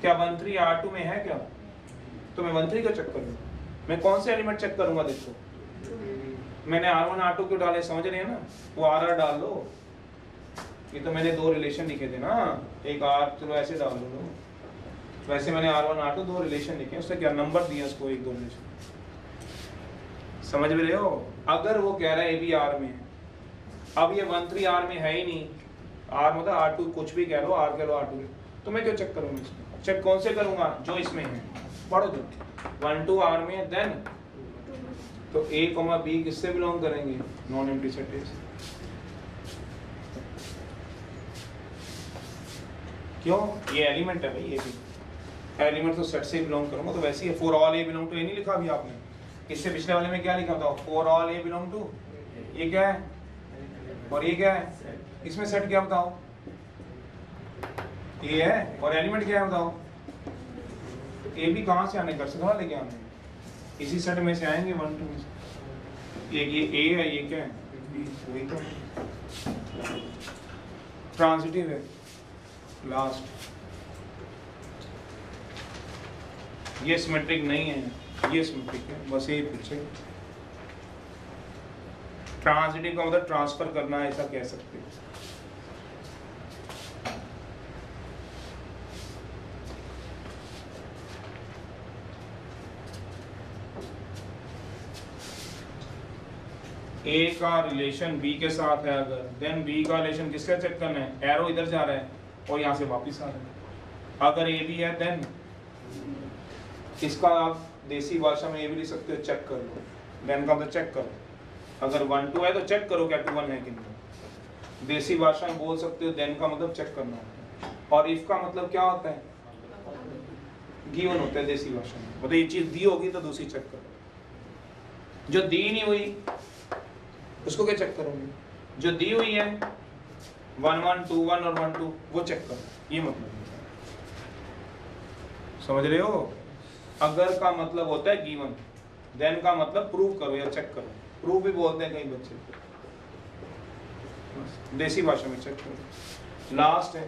क्या 1 3 R2 में है क्या? तो मैं 1 3 को चेक करूंगा, मैं कौन से एलिमेंट चेक करूंगा? देखो मैंने R1 R2 क्यों डाले, समझ रहे हैं ना, वो RR डाल लो, ये तो मैंने दो रिलेशन लिखे थे ना, एक R, चलो ऐसे डाल लो, वैसे मैंने R1 R2 दो रिलेशन लिखे, उससे क्या नंबर दिया उसको, एक दो रिलेशन, समझ में रहे हो? अगर वो कह रहा है ए बी आर में, अब ये 1 3 R में है ही नहीं, R मतलब R2 कुछ भी कह लो, R कह लो R2, तो मैं क्यों चेक करूंगा इसमें? चेक कौन से करूंगा? जो इसमें है, पढ़ो जो 1 2 R में, देन तो A, B किससे बिलोंग करेंगे? नॉन एम्प्टी सेट से। क्यों? ये एलिमेंट है भाई, ये भी एलिमेंट तो सेट से बिलोंग करूंगा, तो वैसे ही for all a belong to A नहीं लिखा अभी आपने, इससे पिछले वाले में क्या लिखा था? For all a belong to, ये क्या है और ये क्या है? इसमें सेट क्या बताओ? ये है, और एलिमेंट क्या है बताओ? ए भी कहां से आने, कर सकता है लेके आने, इसी सेट में से आएंगे 1 2 में से। ये ए है, ये क्या है? वही तो ट्रांजिटिव है लास्ट, ये सिमेट्रिक नहीं है, ये सिमेट्रिक है, बस यही पूछे। ट्रांजिटिव का मतलब ट्रांसफर करना, ऐसा कह सकते हैं। ए का रिलेशन बी के साथ है अगर, देन बी का रिलेशन किसका चेक करना है? एरो इधर जा रहा है और यहाँ से वापस आ रहा है। अगर ए बी है देन इसका आप देसी भाषा में ये भी लिख सकते हो, चेक कर लो, देन का मतलब चेक करो। अगर 1 2 है तो चेक करो क्या 2 1 है कि नहीं। देसी भाषा में बोल सकते हो देन का मतलब चेक करना होता है, और इफ का मतलब क्या होता है? गिवन होता है देसी भाषा में, मतलब ये चीज दी होगी तो दूसरी चेक करो। जो दी नहीं हुई उसको क्या चेक करोगे? जो दी हुई है 1 1 2 1 और 1 2 वो चेक करो, ये मतलब समझ रहे हो? अगर का मतलब होता है गिवन, देन का मतलब प्रूव करो या चेक करो, प्रूव भी बोलते हैं कई बच्चे, देसी भाषा में चेक करो। लास्ट है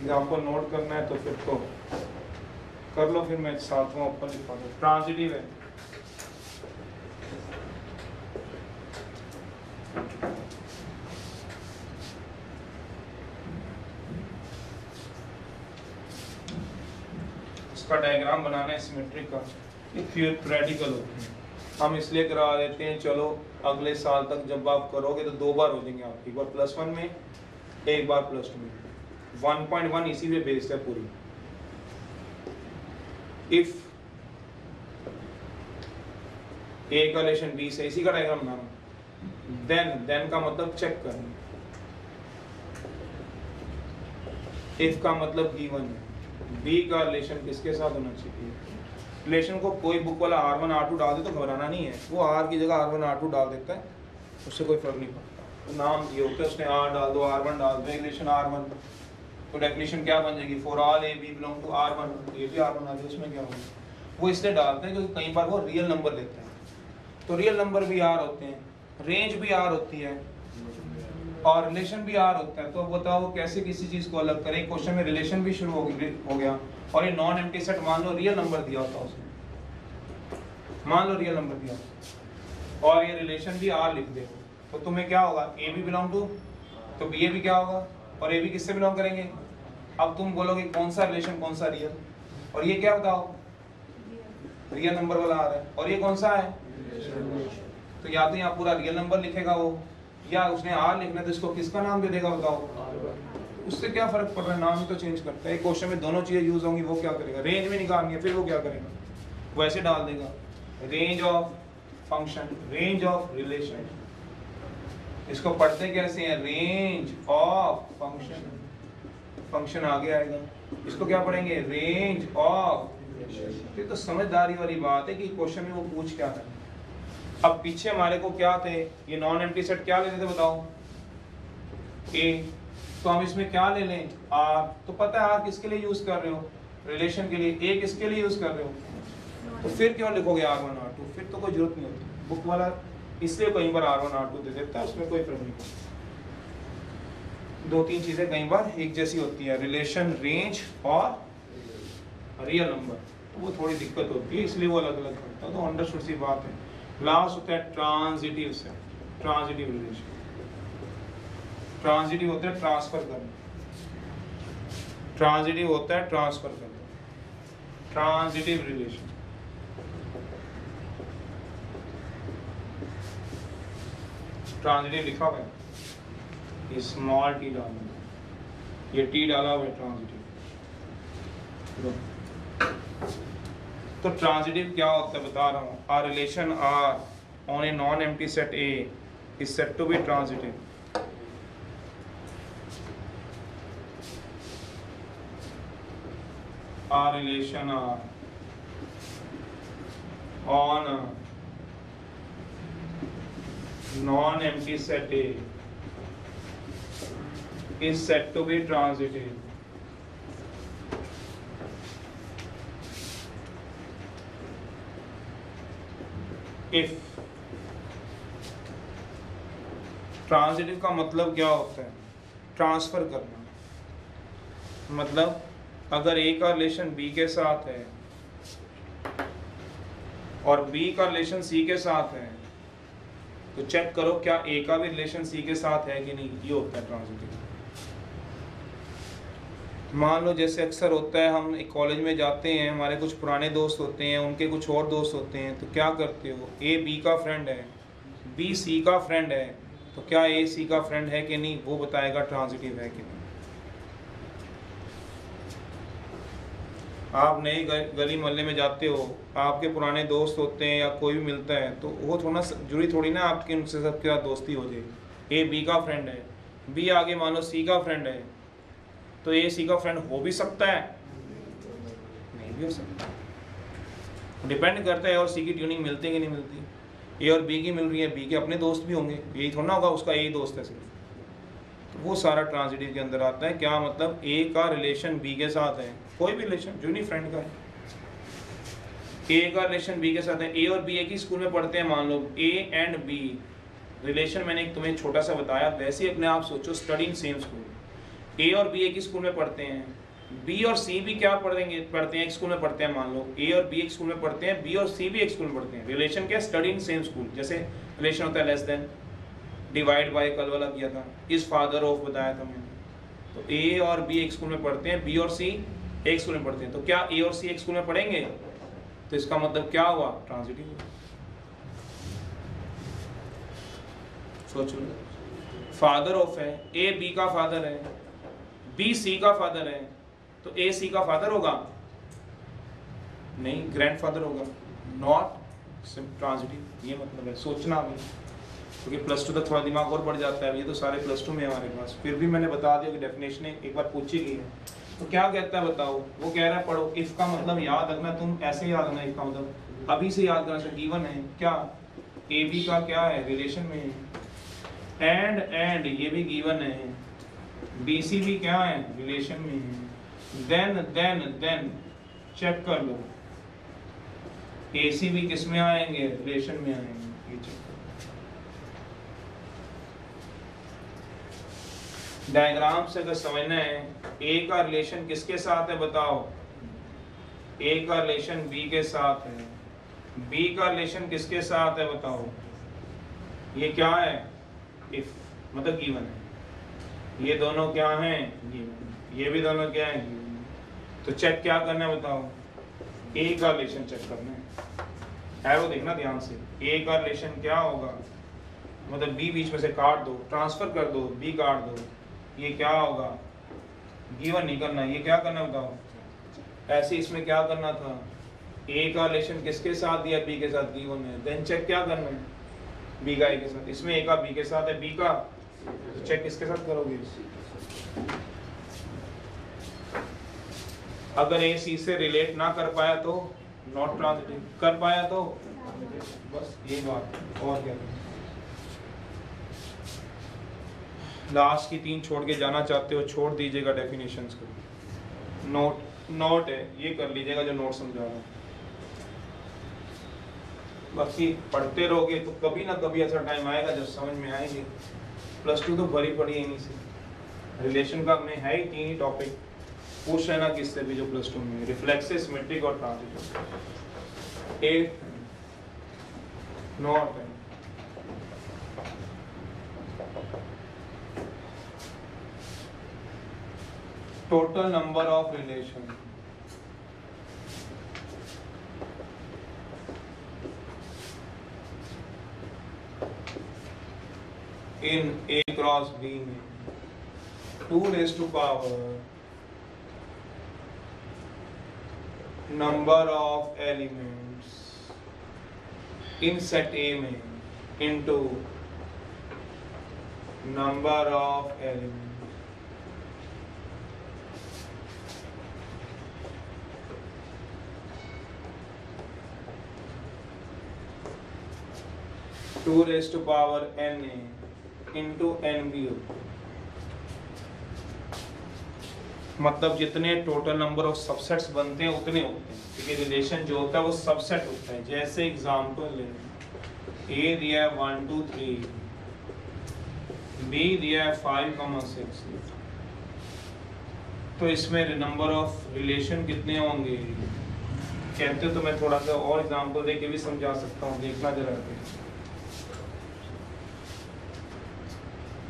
एग्जांपल नोट करना है तो फिर तो कर लो, फिर मैं सातवां ऊपर लिखा दूं। ट्रांजिटिव है, इसका डायग्राम बनाना है सिमेट्रिक का, ये थ्योरेटिकल होते हैं, हम इसलिए करा देते हैं, चलो अगले साल तक जब आप करोगे तो 2 बार हो जाएंगे आप, एक बार +1 में, एक बार +2 में। 1.1 इसी पे बेस्ड है पूरी। इफ ए का रिलेशन बी से, इसी का डायग्राम बनाना, देन का मतलब चेक करना, इफ का मतलब गिवन है, बी का रिलेशन किसके साथ होना चाहिए? रिलेशन को कोई बुक वाला R1 R2 डाल दे तो घबराना नहीं है, वो R की जगह R1 R2 डाल देता है, उससे कोई फर्क नहीं पड़ता, तो नाम दिए होते हैं, उसने R डाल दो, R1 डाल दो, रिलेशन R1, तो डेफिनेशन क्या बन जाएगी? For all a b belong to R1, ये भी R1 आ गया, उसमें क्या होगा? वो इसलिए डालते हैं क्योंकि कई बार वो रियल नंबर लेते हैं, तो रियल नंबर भी R होते हैं, रेंज भी R होती है और रिलेशन भी R होता है, तो बताओ कैसे किसी चीज को अलग करें? क्वेश्चन में रिलेशन भी शुरू हो गया और ये नॉन एम्प्टी सेट, मान लो रियल नंबर दिया होता उसने, मान लो रियल नंबर दिया और ये रिलेशन भी R लिख दे, तो तुम्हें क्या होगा? ए बी बिलोंग टू, तो बी ए भी क्या होगा? और ए बी किससे बिलोंग करेंगे? अब तुम बोलोगे कौन सा रिलेशन कौन सा रियल, और ये क्या बताओ? रियल नंबर वाला आ रहा है, और ये कौन सा है? तो या तो यहाँ पूरा रियल नंबर लिखेगा वो, या उसने R लिखना तो इसको किसका नाम दे देगा बताओ? उससे क्या फर्क पड़ रहा है, नाम तो चेंज करता है। एक क्वेश्चन में दोनों चीजें यूज होंगी, वो क्या करेगा? रेंज में निकालनी है, फिर वो क्या करेगा? वो ऐसे डाल देगा, range of function, range of relation. इसको पढ़ते कैसे हैं? रेंज ऑफ फंक्शन, फंक्शन आगे आएगा। इसको क्या पढ़ेंगे, रेंज ऑफ। ये तो समझदारी वाली बात है कि क्वेश्चन में वो पूछ क्या है। अब पीछे हमारे को क्या थे, ये नॉन एम्प्टी सेट क्या लेते थे बताओ, ए, तो हम इसमें क्या ले लें, आर। तो पता है आर किसके लिए यूज कर रहे हो, रिलेशन के लिए, ए किसके लिए यूज कर रहे हो, तो फिर क्यों लिखोगे R1 R2, फिर तो कोई जरूरत नहीं होती। बुक वाला इसलिए कई बार R1 R2 दे देता है, उसमें कोई फर्क नहीं पड़ता। दो तीन चीजें कई बार एक जैसी होती है, रिलेशन, रेंज और रियल नंबर, तो वो थोड़ी दिक्कत होती है, इसलिए वो अलग अलग करता है। तो अंडरस्टूड सी बात है। लास्ट होता है ट्रांजिटिव से, ट्रांजिटिव रिलेशन। ट्रांजिटिव होता है ट्रांसफर करना, ट्रांजिटिव होता है ट्रांसफर करना, ट्रांजिटिव रिलेशन। ट्रांजिटिव लिखा हुआ है, ये स्मॉल टी डालना, ये टी डाला हुआ है ट्रांजिटिव। तो ट्रांजिटिव क्या होता है बता रहा हूँ, R relation R on a non empty set A is said to be transitive. R relation R on non empty set A is said to be transitive if transitive का मतलब क्या होता है, ट्रांसफर करना। मतलब अगर ए का रिलेशन बी के साथ है और बी का रिलेशन सी के साथ है, तो चेक करो क्या ए का भी रिलेशन सी के साथ है कि नहीं, ये होता है ट्रांजिटिव। मान लो जैसे अक्सर होता है, हम एक कॉलेज में जाते हैं, हमारे कुछ पुराने दोस्त होते हैं, उनके कुछ और दोस्त होते हैं, तो क्या करते हो, ए बी का फ्रेंड है, बी सी का फ्रेंड है, तो क्या ए सी का फ्रेंड है कि नहीं, वो बताएगा ट्रांजिटिव है कि नहीं। आप नई गली मोहल्ले में जाते हो, आपके पुराने दोस्त होते हैं या कोई भी मिलता है, तो वो थोड़ा जरूरी थोड़ी ना आपकी उनसे सबके साथ दोस्ती हो जाए। ए बी का फ्रेंड है, बी आगे मानो सी का फ्रेंड है, तो ए सी का फ्रेंड हो भी सकता है, नहीं भी हो सकता, डिपेंड करता है और सी की ट्यूनिंग मिलती है कि नहीं मिलती। ए और बी की मिल रही है, बी के अपने दोस्त भी होंगे, यही थोड़ा ना होगा उसका यही दोस्त है सिर्फ, तो वो सारा ट्रांजिटिव के अंदर आता है। क्या मतलब, ए का रिलेशन बी के साथ है, कोई भी रिलेशन जो नहीं फ्रेंड का है, ए का रिलेशन बी के साथ है, ए और बी एक ही स्कूल में पढ़ते हैं, मान लो ए एंड बी रिलेशन, मैंने तुम्हें छोटा सा बताया, वैसे ही अपने आप सोचो, स्टडी इन सेम स्कूल, ए और बी एक ही स्कूल में पढ़ते हैं, बी और सी भी क्या पढ़ते हैं, एक स्कूल में पढ़ते हैं, मान लो ए और बी एक स्कूल में पढ़ते हैं, बी और सी भी एक स्कूल में पढ़ते हैं, रिलेशन क्या, स्टडी इन सेम स्कूल। जैसे रिलेशन होता है लेस देन, डिवाइड बाय कल वाला किया था, इज फादर ऑफ बताया था मैंने, तो ए और बी एक स्कूल में पढ़ते हैं, बी और सी एक स्कूल में पढ़ते हैं, तो क्या ए और सी एक स्कूल में पढ़ेंगे, तो इसका मतलब क्या हुआ, ट्रांजिटिव। सोचो, फादर ऑफ है, ए बी का फादर है, बी सी का फादर है, तो ए सी का फादर होगा नहीं, ग्रैंडफादर होगा, नॉट ट्रांजिटिव। ये मतलब है, सोचना भी, क्योंकि प्लस टू तक थोड़ा दिमाग और बढ़ जाता है, ये तो सारे प्लस टू में हमारे पास, फिर भी मैंने बता दिया कि डेफिनेशन एक बार पूछी गई है। तो क्या कहता है बताओ, वो कह रहा है पढ़ो, इफ का मतलब याद रखना, तुम ऐसे याद रखना, इफ का मतलब अभी से याद करना, गिवन है क्या, ए बी का क्या है, रिलेशन में है, एंड ये भी गिवन है, बी सी भी क्या है, रिलेशन में है, देन चेक कर लो, ए सी भी किस में आएंगे, रिलेशन में आएंगे, ये चेक करो। डायग्राम से अगर समझना है, ए का रिलेशन किसके साथ है बताओ, ए का रिलेशन बी के साथ है, बी का रिलेशन किसके साथ है बताओ, ये क्या है, इफ मतलब गिवन है, ये दोनों क्या हैं, गिवन, ये भी दोनों क्या है, गिवन। तो चेक क्या करना है बताओ, ए का रिलेशन चेक करना है, वो देखना ध्यान से, ए का रिलेशन क्या होगा, मतलब बी बीच में से काट दो, ट्रांसफर कर दो, बी काट दो, ये क्या होगा, गिवन नहीं करना, ये क्या करना बताओ, ऐसे इसमें क्या करना था, ए का रिलेशन किसके साथ दिया, बी के साथ, गिवन है, देन चेक क्या करना है, बी का ए के साथ, इसमें ए का बी के साथ है, बी का, तो चेक किसके साथ करोगे, अगर ए सी से रिलेट ना कर पाया तो नॉट ट्रांजिटिव, कर पाया तो बस ये बात और क्या। लास्ट की 3 छोड़ के जाना चाहते हो छोड़ दीजिएगा डेफिनेशंस को, नोट है ये कर लीजिएगा जो नोट समझा रहा हूँ, बाकी पढ़ते रहोगे तो कभी ना कभी ऐसा टाइम आएगा जब समझ में आएंगे। +2 तो भरी पड़ी है इन्हीं से, रिलेशन का में है ही 3 ही टॉपिक, पूछ लेना किससे भी जो +2 में, रिफ्लेक्सिव, सिमेट्रिक और ट्रांजिटिव। 8 नॉट है। Total number of relation in A cross B में 2⁻⁴ number of elements in set A में into number of elements (2⁻NA into NB। मतलब जितने टोटल नंबर ऑफ सबसेट्स बनते हैं उतने होते हैं, क्योंकि रिलेशन जो होता है वो सबसेट होता है। जैसे एग्जांपल ले, A दिया है 1 2 3, B दिया है 5 6, तो इसमें नंबर ऑफ रिलेशन कितने होंगे कहते हो तो मैं थोड़ा सा और एग्जांपल देके भी समझा सकता हूँ, देखना जरा।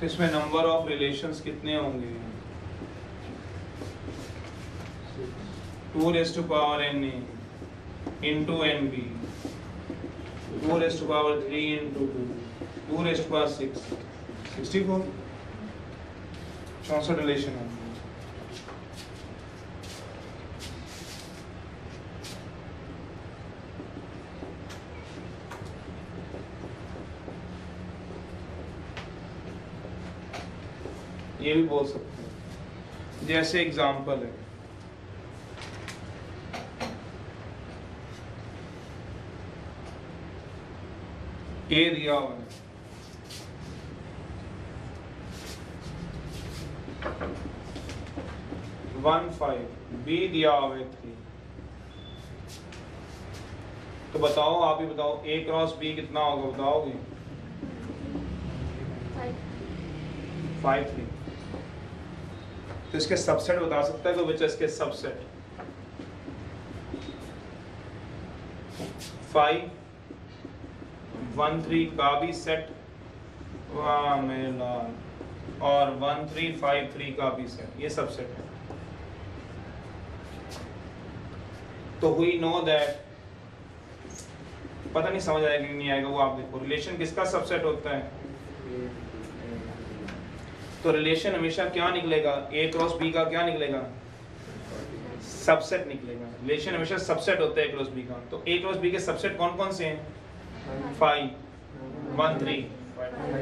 तो इसमें नंबर ऑफ रिलेशंस कितने होंगे 2⁻NA into NB, 2⁻3 into 2, 2⁻6, 64 64 relation होंगे। ये भी बोल सकते हैं। जैसे एग्जांपल है, A दिया हुआ है 1 5, B दिया हुआ है 3, तो बताओ, आप ही बताओ A क्रॉस B कितना होगा, बताओगे? 5 3। तो इसके सबसेट बता सकता है कोई बच्चा? इसके सबसेट 5 1 3 का भी सेट, वाह मेरे लाल, और 1 3 5 3 का भी सेट, ये सबसेट है। तो वी नो दैट, पता नहीं समझ आएगा कि नहीं आएगा वो आप देखो। रिलेशन किसका सबसेट होता है? तो रिलेशन हमेशा क्या निकलेगा? A क्रॉस B का क्या निकलेगा? सबसेट निकलेगा। रिलेशन हमेशा सबसेट होता है A क्रॉस B का। तो A क्रॉस B के सबसेट कौन कौन से हैं? 5 1 3।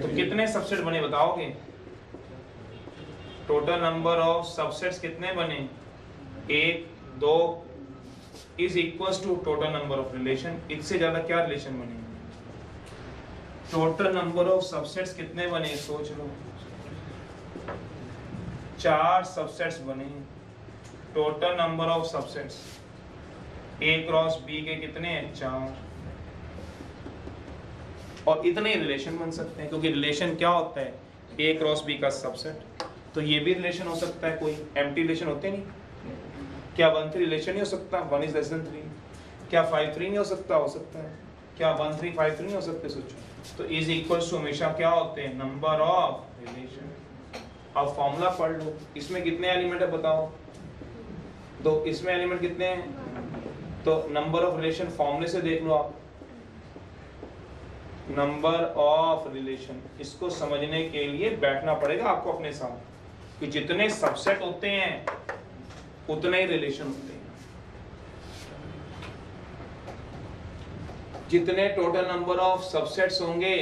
तो कितने सबसेट बने बताओगे? टोटल नंबर ऑफ सबसेट्स कितने बने? 1 2 is equals to total number of relation. इससे ज्यादा क्या रिलेशन बने? टोटल नंबर ऑफ सबसेट्स कितने बने सोच लो। 4 सबसेट्स बने। Total number of subsets A cross B के कितने हैं? 4। और इतने ही रिलेशन बन सकते हैं, क्योंकि रिलेशन क्या होता है? A क्रॉस B का सबसेट। तो ये भी रिलेशन हो सकता है, कोई एम्प्टी रिलेशन होते नहीं। क्या 1 3 रिलेशन नहीं हो सकता? 1 इज लेस देन 3। क्या 5 3 नहीं हो सकता? हो सकता है। क्या 1 3 5 3 नहीं हो सकते? सोचो। तो इज इक्वल्स टू हमेशा क्या होते हैं? Number of relation. अब फॉर्मूला पढ़ लो। इसमें कितने एलिमेंट है बताओ? तो इसमें एलिमेंट कितने हैं? तो नंबर ऑफ रिलेशन फॉर्मूले से देख लो आप। नंबर ऑफ रिलेशन, इसको समझने के लिए बैठना पड़ेगा आपको अपने साथ कि जितने सबसेट होते हैं उतने ही रिलेशन होते हैं। जितने टोटल नंबर ऑफ सबसेट्स होंगे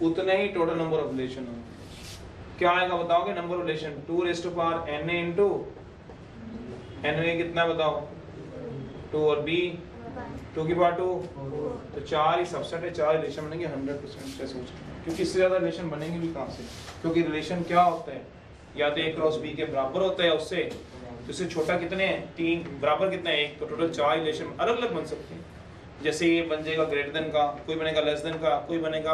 उतने ही टोटल नंबर ऑफ रिलेशन होंगे। क्या आएगा बताओगे? Number of relation 2⁻NA into n A कितना बताओ 2 और बी 2 की पावर 2 तो 4 ही सबसेट है, 4 रिलेशन बनेंगे 100% से सोच, क्योंकि इससे ज़्यादा रिलेशन बनेंगे भी कहाँ से, क्योंकि रिलेशन क्या होता है या तो ए क्रॉस बी के बराबर होता है, उससे तो इससे छोटा कितने हैं 3, बराबर कितना है 1, तो टोटल 4 रिलेशन अलग अलग बन सकते हैं। जैसे ये बन जाएगा ग्रेटर देन का, कोई बनेगा लेस देन का, कोई बनेगा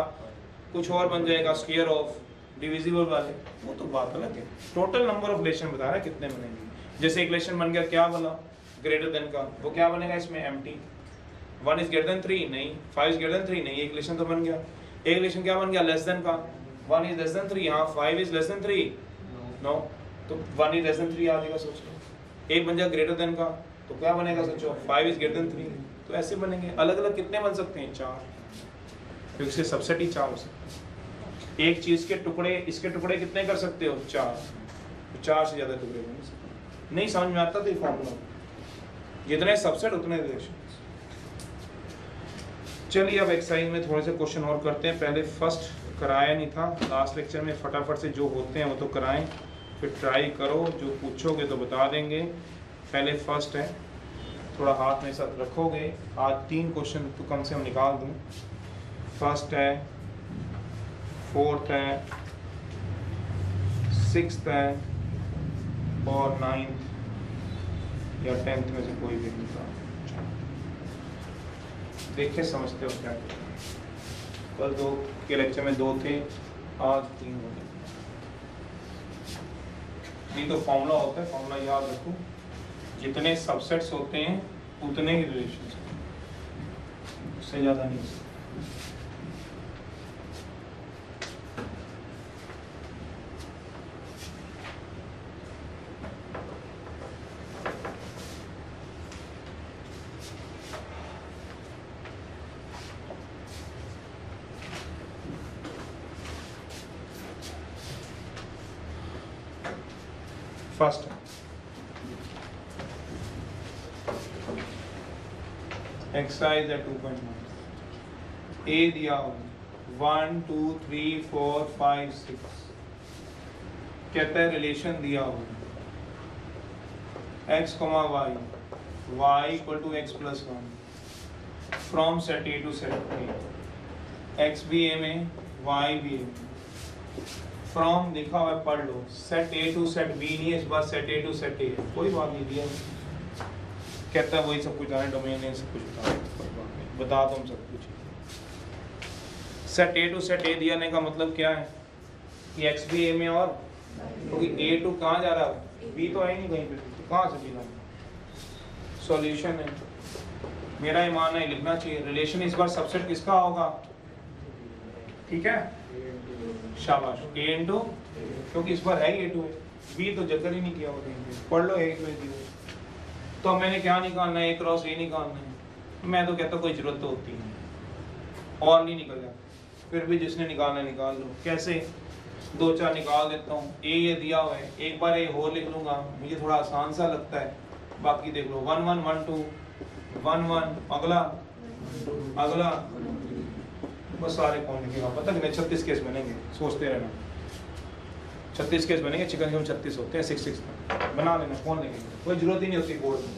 कुछ और बन जाएगा स्क्वायर ऑफ डिविजिबल वाले, वो तो बात अलग है। टोटल नंबर ऑफ रिलेशन बता रहा है कितने बनेंगे। जैसे एक रिलेशन बन गया क्या बोला ग्रेटर देन का, वो क्या बनेगा इसमें एम्प्टी। 1 इज ग्रेटर देन 3 नहीं, 5 इज ग्रेटर देन 3 नहीं, एक रिलेशन तो बन गया। एक रिलेशन क्या बन गया लेस देन का, 1 इज लेस देन 3, हाँ 5 इज लेस देन 3 नो, तो 1 इज लेस देन 3 आ जाएगा सोच लो। एक बन जाएगा ग्रेटर देन का, तो क्या बनेगा सोचो 5 इज ग्रेटर देन 3, तो ऐसे बनेंगे। अलग अलग कितने बन सकते हैं 4, क्योंकि इससे सबसेट ही 4 हो सकते हैं। एक चीज के टुकड़े, इसके टुकड़े कितने कर सकते हो 4, तो 4 से ज्यादा टुकड़े बन सकते। नहीं समझ में आता तो ये फॉर्मूला, जितने सबसेट उतने रिलेशन। चलिए अब एक्सरसाइज में थोड़े से क्वेश्चन और करते हैं। पहले फर्स्ट कराया नहीं था लास्ट लेक्चर में, फटाफट से जो होते हैं वो तो कराएं, फिर ट्राई करो, जो पूछोगे तो बता देंगे। पहले फर्स्ट है, थोड़ा हाथ में साथ रखोगे, आज 3 क्वेश्चन तो कम से कम निकाल दूं। फर्स्ट है, फोर्थ है, 6th है और 9th या 10th में से कोई भी निकाल। देखिए समझते हो क्या, कल 2 के लेक्चर में 2 थे, आज 3 हो गए। ये तो फॉर्मूला होता है, फॉर्मूला याद रखो, जितने सबसेट्स होते हैं उतने ही रिलेशंस, उससे ज़्यादा नहीं। फर्स्ट एक्सरसाइज है 2.1, ए दिया हो 1 2 3 4 5 6, कहता है रिलेशन दिया हो x, y, y equal to x plus 1 from set A to set A, x भी ए में y भी ए में। फ्रॉम लिखा हुआ है पढ़ लो, set A to set B नहीं है, इस बार set A to set A, कोई बात नहीं दिया, कहता है वही सब कुछ बताना, डोमेन ने सब कुछ बता दो हम सब कुछ। Set A to set A दिया का मतलब क्या है कि एक्स भी ए में, और क्योंकि ए टू कहाँ जा रहा है, बी तो है ही नहीं कहीं पे, तो कहाँ से बी लाना। सॉल्यूशन है, मेरा ये मानना है लिखना चाहिए। रिलेशन इस बार सबसेट किसका होगा, ठीक है, शाबाश, ए इंटू, क्योंकि इस बार है ही ए टू है, बी तो जिक्र ही नहीं किया होगा, पढ़ लो एक में दिया। तो मैंने क्या निकालना है, ए क्रॉस ए निकालना है। मैं तो कहता कोई जरूरत तो होती नहीं, और नहीं निकल जाता, फिर भी जिसने निकालना है निकाल लो। कैसे, 2-4 निकाल देता हूँ। ए ये दिया हुआ है, एक बार ए हो लिख लूंगा, मुझे थोड़ा आसान सा लगता है, बाकी देख लो 1 1 1 2 1 1, अगला अगला, बस सारे कौन लिखेगा पता नहीं। 36 केस बनेंगे, सोचते रहना 36 केस बनेंगे, चिकन के 36 होते हैं, 6 बना लेना, कौन लिखेगा, कोई जरूरत ही नहीं होती बोर्ड में।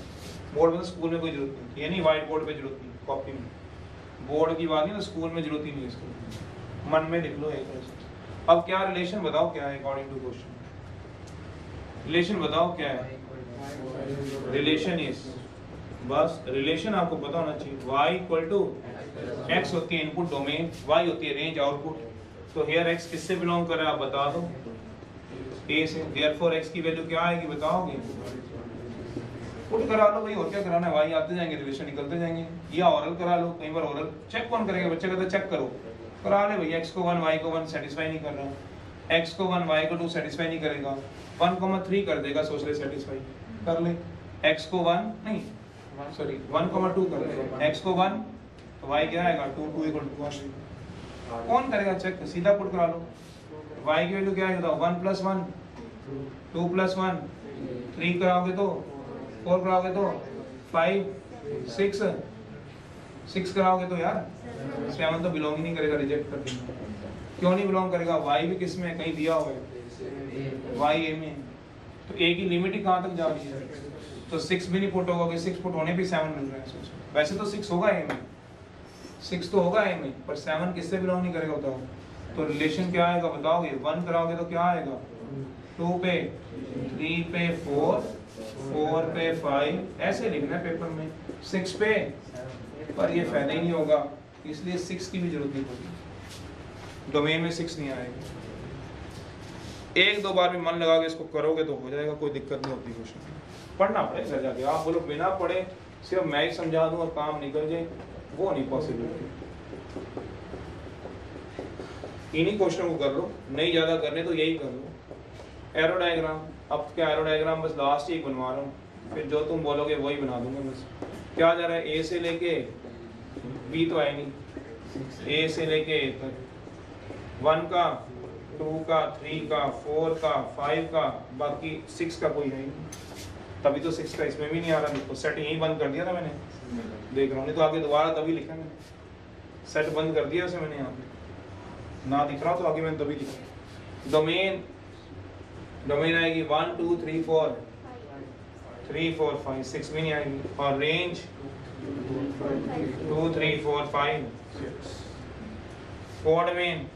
बोर्ड में तो स्कूल में कोई जरूरत नहीं, ये नहीं वाइट बोर्ड पे जरूरत नहीं, कॉपी में, बोर्ड की बात नहीं, तो स्कूल में जरूरत ही नहीं है, स्कूल मन में लिख लो एक। अब क्या रिलेशन बताओ क्या है, अकॉर्डिंग टू क्वेश्चन रिलेशन बताओ क्या है। रिलेशन इज, बस रिलेशन आपको पता होना चाहिए, y इक्वल टू x होती है इनपुट डोमेन, y होती है रेंज आउटपुट। तो हेयर x किससे बिलोंग कर रहा है आप बता दो, a से, देयरफॉर x की वैल्यू क्या आएगी बताओगे, पुट करा लो भाई, और क्या कराना है, y आते जाएंगे रिलेशन निकलते जाएंगे, या ओरल करा लो, कई बार ओरल चेक कौन करेगा, बच्चे कहता है चेक करो, करा ले भैया, x को 1 y को 1 सेटिस्फाई नहीं कर रहा, x को 1 y को 2 सेटिस्फाई नहीं करेगा, 1,3 कर देगा, सोच ले सेटिस्फाई कर ले, x को 1 नहीं सॉरी 1,2 कर देगा, x को 1 तो y क्या आएगा 2 2 इक्वल टू 1, कौन करेगा चेक, सीधा पुट करा लो, y की वैल्यू क्या आएगा 1 + 1 2 + 1 3 कराओगे तो 4 कराओगे तो 5 6 कराओगे तो यार 7 तो बिलोंग ही नहीं करेगा, रिजेक्ट कर देंगे। क्यों नहीं बिलोंग करेगा, y भी किस में कहीं दिया हुआ है, y a में, तो a की लिमिट ही कहाँ तक जा रही है, तो 6 भी नहीं पुट होगा कि 6 पुट होने भी 7 मिल रहा है। सोचो वैसे तो 6 होगा ए में, 6 तो होगा ए में, पर 7 किससे बिलोंग नहीं करेगा बताओ। तो रिलेशन क्या आएगा बताओगे, 1 कराओगे तो क्या आएगा 2 पे, 3 पे 4, 4 पे 5, ऐसे लिखना है पेपर में 6 पे, पर ये फायदा ही नहीं होगा, इसलिए 6 की भी जरूरत नहीं पड़ेगी, डोमेन में 6 नहीं आएगा। एक दो बार भी मन लगा के इसको करोगे तो हो जाएगा, कोई दिक्कत नहीं होती। क्वेश्चन पढ़ना पड़ेगा घर जाके, आप बोलो बिना पढ़े सिर्फ मैं ही समझा दूं और काम निकल जाए, वो नहीं पॉसिबल। इन्हीं क्वेश्चनों को कर लो, नहीं ज़्यादा करने तो यही कर लो। एरो डायग्राम, अब क्या एरो डायग्राम बस लास्ट ही बनवा रहा हूँ, फिर जो तुम बोलोगे वही बना दूंगा। बस क्या जा रहा है, ए से लेके बी तो है नहीं, ए से लेके ए तक, 1 का 2 का 3 का 4 का 5 का, बाकी 6 का कोई है नहीं, तभी तो 6 का इसमें भी नहीं आ रहा। देखो सेट यहीं बंद कर दिया था मैंने, देख रहा हूँ, नहीं तो आगे दोबारा तभी लिखा मैंने, सेट बंद कर दिया उसे मैंने, यहाँ पे ना दिख रहा तो आगे मैंने तभी लिखा। डोमेन, डोमेन आएगी 1 2 3 4, 3 4 5, 6 भी नहीं आएगी, और रेंज 2 3 4 5, 6। कोड में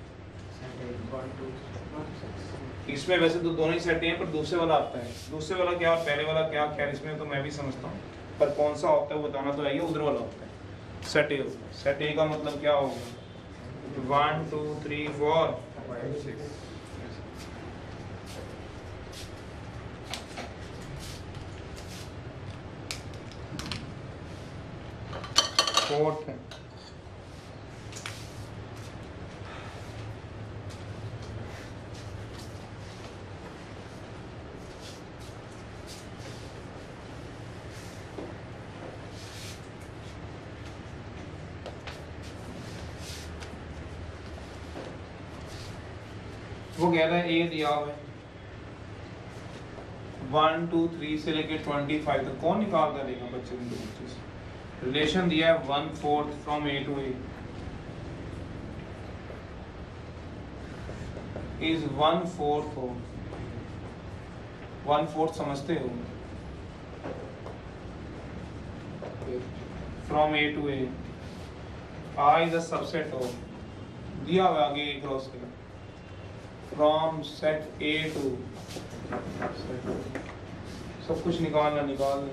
इसमें वैसे तो दोनों ही सेट हैं, पर दूसरे वाला आता है, दूसरे वाला क्या और पहले वाला क्या, खैर इसमें तो मैं भी समझता हूँ, पर कौन सा होता है वो बताना तो है, ये उधर वाला होता है सेट ए। सेट ए का मतलब क्या होगा, 1 2 3 4 5 6। फोर्थ है वो कह रहा है ए दिया हुआ है 1 2 3 से लेके 25 तक, कौन निकाल कर देगा बच्चे को। रिलेशन दिया है 1/4 from A to A is 1/4 हो, 1/4 समझते हो, from A to A, I is a subset हो, दिया हुआ आगे ए क्रॉस करें, फ्रॉम सेट ए टू, सब कुछ निकालना, निकाल